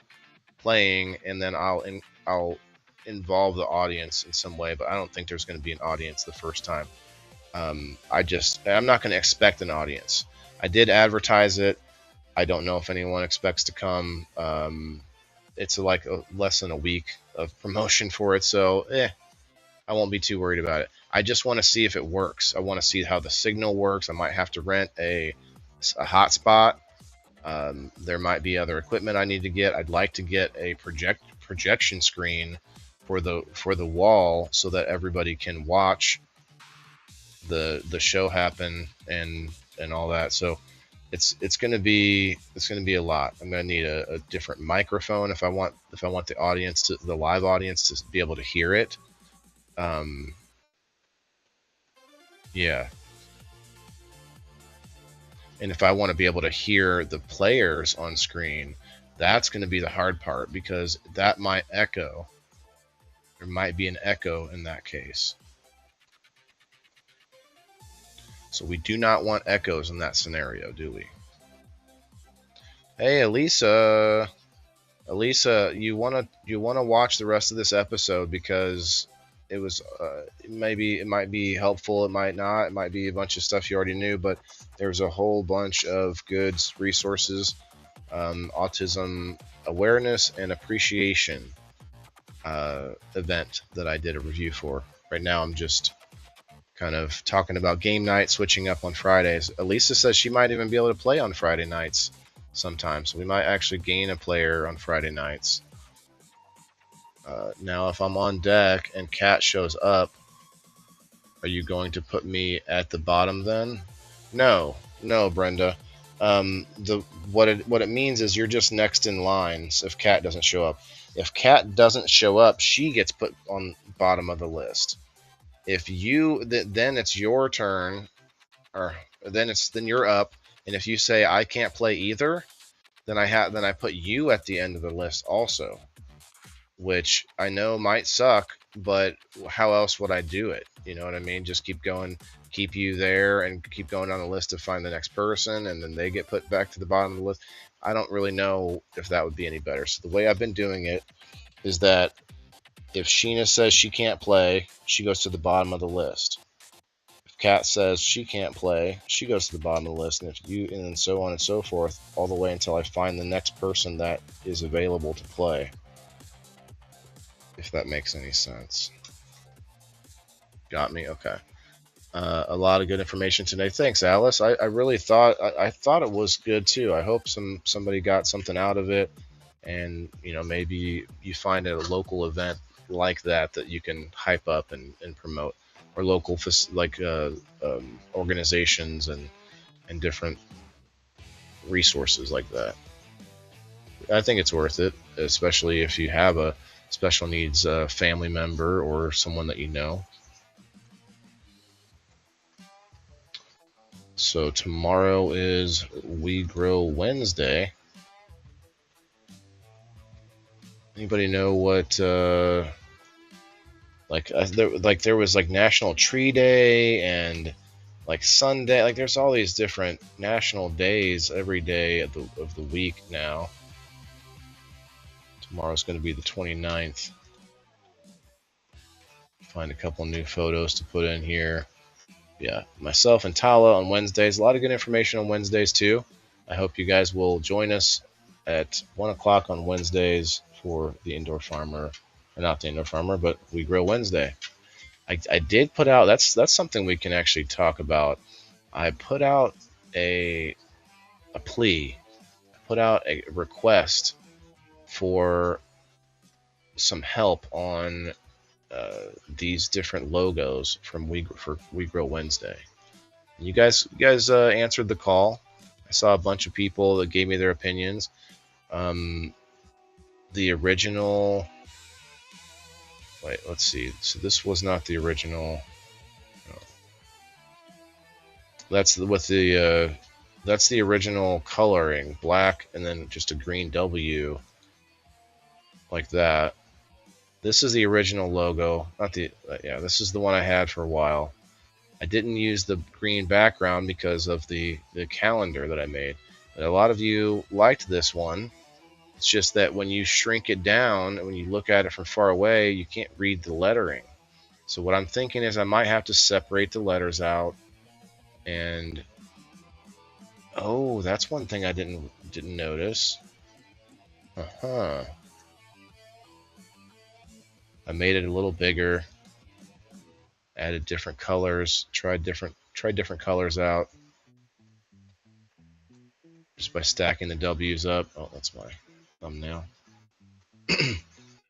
playing, and then I'll involve the audience in some way. But I don't think there's going to be an audience the first time. I'm not going to expect an audience. I did advertise it. I don't know if anyone expects to come. It's like less than a week of promotion for it, so I won't be too worried about it. I just want to see if it works. I want to see how the signal works. I might have to rent a hotspot. There might be other equipment I need to get. I'd like to get a projection screen for the wall so that everybody can watch the show happen and all that. So it's gonna be a lot. I'm gonna need a different microphone if I want the live audience to be able to hear it. Yeah. And if I want to be able to hear the players on screen, that's going to be the hard part, because that might echo. There might be an echo in that case. So we do not want echoes in that scenario, do we? Hey, Elisa. Elisa, you wanna watch the rest of this episode, because it was it might be helpful, it might not, it might be a bunch of stuff you already knew, but there's a whole bunch of good resources. Autism awareness and appreciation event that I did a review for. Right now I'm just kind of talking about game night, switching up on Fridays. Elisa says she might even be able to play on Friday nights sometimes, so we might actually gain a player on Friday nights. Now if I'm on deck and Cat shows up, are you going to put me at the bottom then? No, Brenda. What it means is you're just next in lines if Cat doesn't show up. If Cat doesn't show up, she gets put on bottom of the list. If you then it's your turn, or then you're up, and if you say I can't play either, then I put you at the end of the list also, which I know might suck, but how else would I do it? You know what I mean? Just keep going, keep you there, and keep going down the list to find the next person, and then they get put back to the bottom of the list. I don't really know if that would be any better. So the way I've been doing it is that if Sheena says she can't play, she goes to the bottom of the list. If Kat says she can't play, she goes to the bottom of the list, and then so on and so forth, all the way until I find the next person that is available to play. If that makes any sense. Got me? Okay. A lot of good information today. Thanks, Alice. I really thought I thought it was good too. I hope somebody got something out of it, and maybe you find a local event like that you can hype up and promote, or local organizations and different resources like that. I think it's worth it, especially if you have a special needs family member or someone that you know. So tomorrow is We Grill Wednesday. Anybody know what there was like National Tree Day and like Sunday, like there's all these different national days every day of the week now. Tomorrow's going to be the 29th. Find a couple new photos to put in here. Yeah, myself and Tala on Wednesdays. A lot of good information on Wednesdays too. I hope you guys will join us at 1 o'clock on Wednesdays for the Indoor Farmer, or not the Indoor Farmer, but We Grill Wednesday. I did put out, that's something we can actually talk about. I put out a plea. I put out a request for some help on these different logos for We Grill Wednesday. And you guys answered the call. I saw a bunch of people that gave me their opinions. The original. Wait, let's see. So this was not the original. No. That's the original coloring, black and then just a green W, like that. This is the original logo. Not the yeah. This is the one I had for a while. I didn't use the green background because of the calendar that I made. But a lot of you liked this one. It's just that when you shrink it down, when you look at it from far away, you can't read the lettering. So what I'm thinking is I might have to separate the letters out. And oh, that's one thing I didn't notice. Uh-huh. I made it a little bigger, added different colors, tried different colors out just by stacking the W's up. Oh, that's my thumbnail.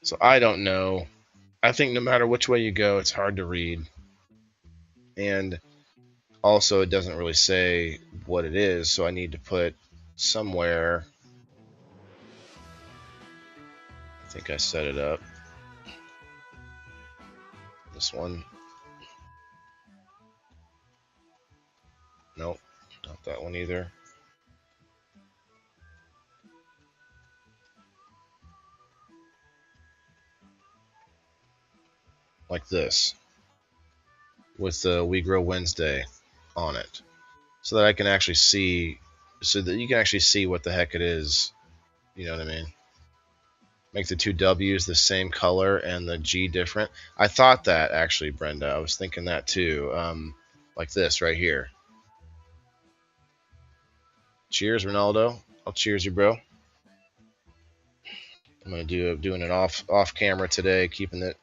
So I don't know. I think no matter which way you go, it's hard to read. And also, it doesn't really say what it is, so I need to put somewhere. I think I set it up. This one. Nope, not that one either. Like this, with the We Grow Wednesday on it, so that I can actually see, so that you can actually see what the heck it is. You know what I mean? Make the two W's the same color and the G different. I thought that actually, Brenda. I was thinking that too. Like this right here. Cheers, Ronaldo. I'll cheers you, bro. I'm gonna doing it off camera today, keeping it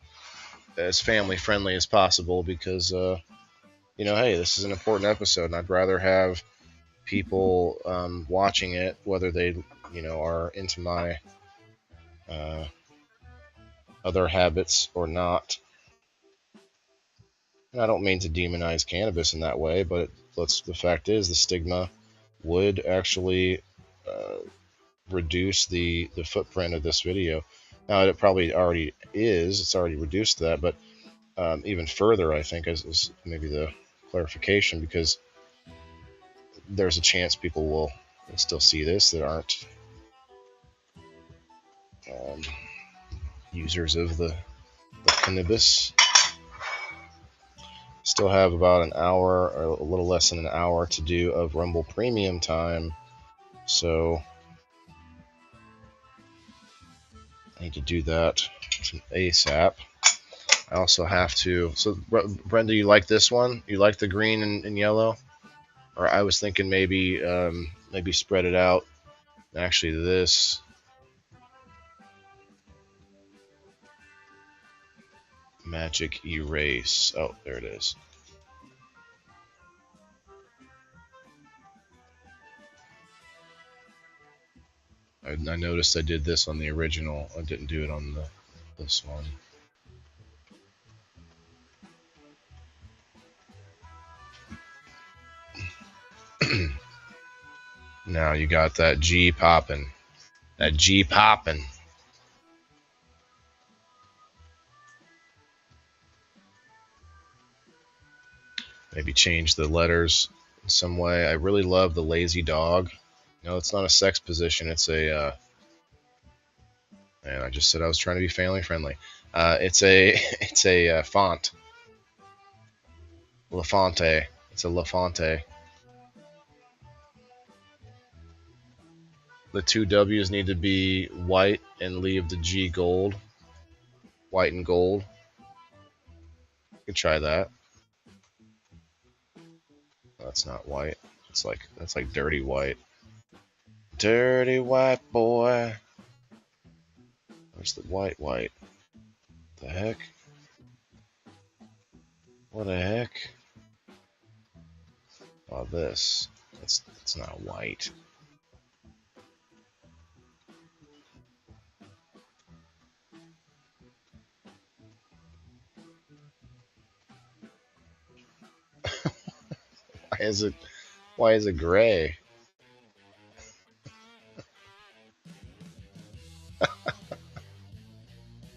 as family friendly as possible because you know, hey, this is an important episode, and I'd rather have people watching it, whether they, you know, are into my other habits or not. And I don't mean to demonize cannabis in that way, but the fact is the stigma would actually reduce the footprint of this video. Now, it probably already is. It's already reduced to that, but even further, I think, is maybe the clarification, because there's a chance people will still see this that aren't users of the cannabis. Still have about an hour, or a little less than an hour, to do of Rumble Premium time, so I need to do that ASAP. I also have to. So, Brenda, you like this one? You like the green and yellow? Or I was thinking maybe maybe spread it out. Actually, this magic erase. Oh, there it is. I noticed I did this on the original. I didn't do it on this one. Now you got that G popping. That G popping. Maybe change the letters in some way. I really love the lazy dog. No, it's not a sex position. It's a. And I just said I was trying to be family friendly. It's a it's a font. LaFonte. It's a LaFonte. The two W's need to be white and leave the G gold. White and gold. You can try that. That's not white. That's like dirty white. Dirty white boy. Where's the white? The heck? What the heck? Oh, this. It's not white. Why is it gray?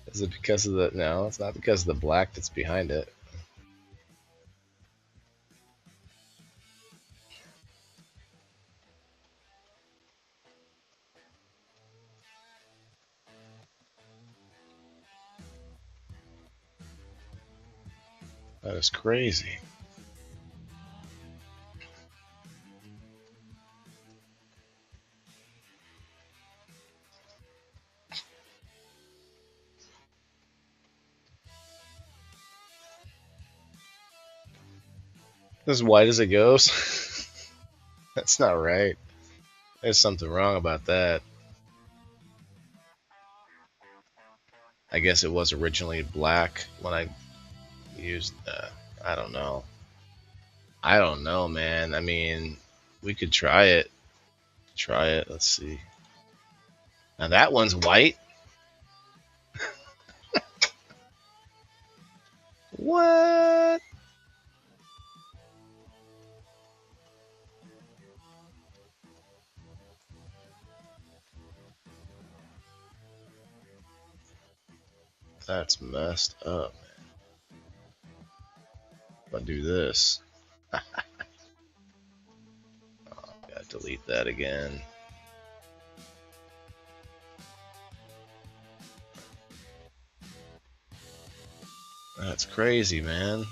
Is it because of the... No, it's not because of the black that's behind it. That is crazy. As white as it goes. That's not right. There's something wrong about that. I guess it was originally black when I used. I don't know. I don't know, man. I mean, we could try it. Try it. Let's see. Now that one's white. What? That's messed up. If I do this, gotta delete that again. That's crazy, man.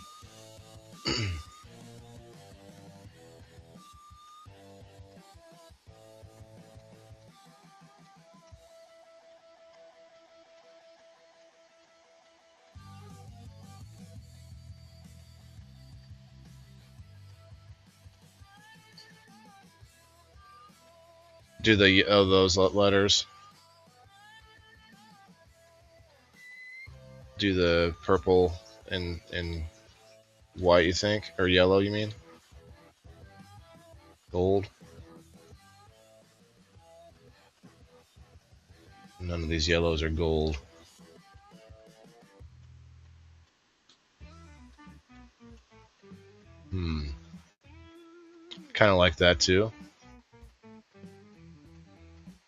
Do the those letters? Do the purple and white? You think, or yellow? You mean gold? None of these yellows are gold. Kind of like that too.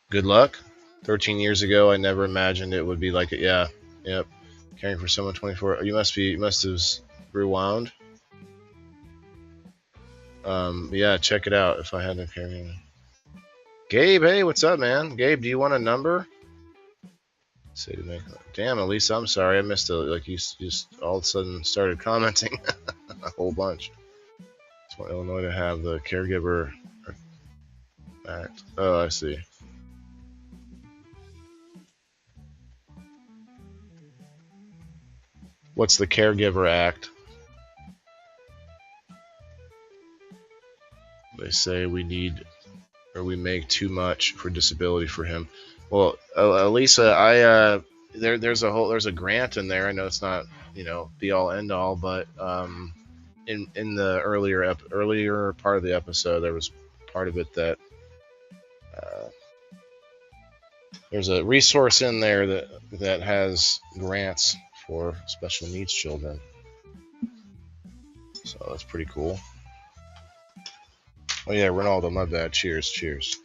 Good luck. 13 years ago, I never imagined it would be like it. Yeah. Yep. Caring for someone 24. You must have rewound. Yeah, check it out. If I had to carry. Gabe, hey, what's up, man? Gabe, do you want a number? Say to make. Damn, Elisa, I'm sorry, I missed it. Like you just all of a sudden started commenting a whole bunch. Just want Illinois to have the caregiver act. Oh, I see. What's the Caregiver Act? They say we need or we make too much for disability for him. Well, Elisa, there's a grant in there. I know it's not be all end all, but in the earlier part of the episode, there was part of it that there's a resource in there that has grants for special needs children. So that's pretty cool. Oh yeah, Ronaldo, my bad. Cheers, cheers.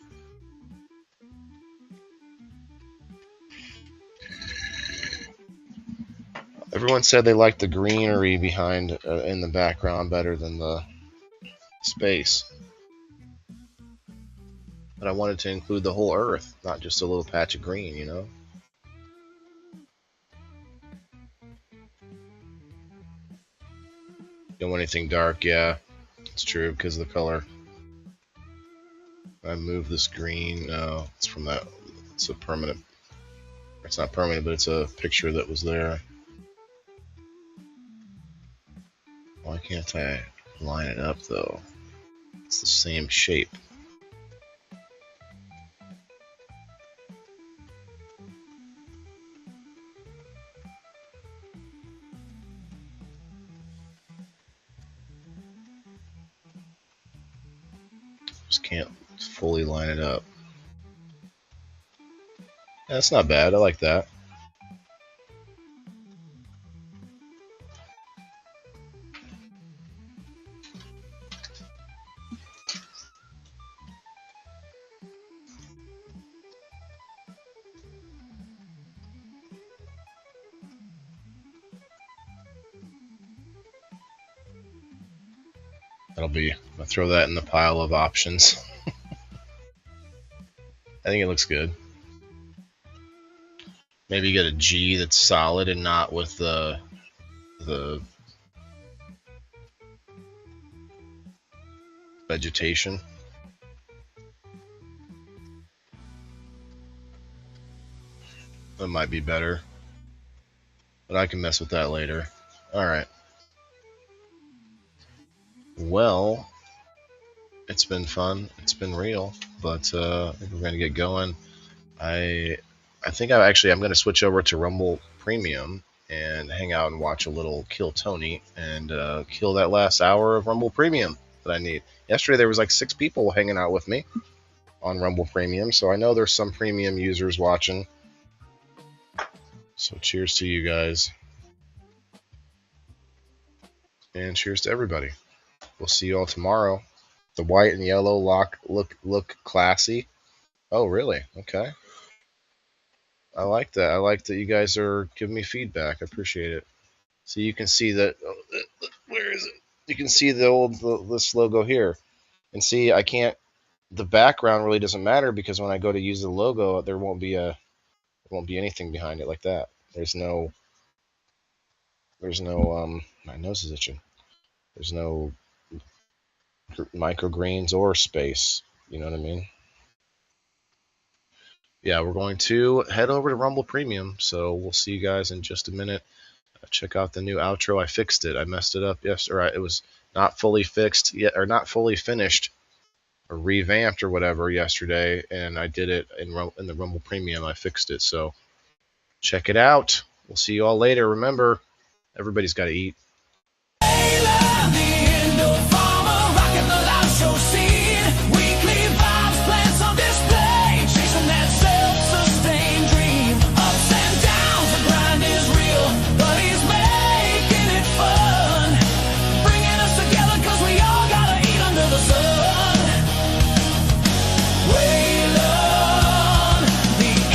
Everyone said they liked the greenery behind in the background better than the space. But I wanted to include the whole earth, not just a little patch of green, you know? Don't want anything dark, yeah. It's true, because of the color. I moved this green. No, it's from that. It's a permanent. It's not permanent, but it's a picture that was there. Why can't I line it up, though? It's the same shape. Just can't fully line it up. Yeah, that's not bad. I like that. I'll throw that in the pile of options. I think it looks good. Maybe get a G that's solid and not with the vegetation. That might be better. But I can mess with that later. Alright. Well, it's been fun. It's been real, but I think we're gonna get going. I think I'm gonna switch over to Rumble Premium and hang out and watch a little Kill Tony and kill that last hour of Rumble Premium that I need. Yesterday there was like 6 people hanging out with me on Rumble Premium, so I know there's some premium users watching. So cheers to you guys. And cheers to everybody. We'll see you all tomorrow. The white and yellow look classy. Oh, really? Okay. I like that. I like that you guys are giving me feedback. I appreciate it. So you can see that. Where is it? You can see this logo here, and see I can't. The background really doesn't matter because when I go to use the logo, there won't be anything behind it like that. There's no. My nose is itching. There's no microgreens or space. You know what I mean? Yeah, we're going to head over to Rumble Premium, so we'll see you guys in just a minute. Check out the new outro. I fixed it. I messed it up yesterday. It was not fully fixed yet, or not fully finished, or revamped, or whatever yesterday, and I did it in the Rumble Premium. I fixed it, so check it out. We'll see you all later. Remember, everybody's got to eat.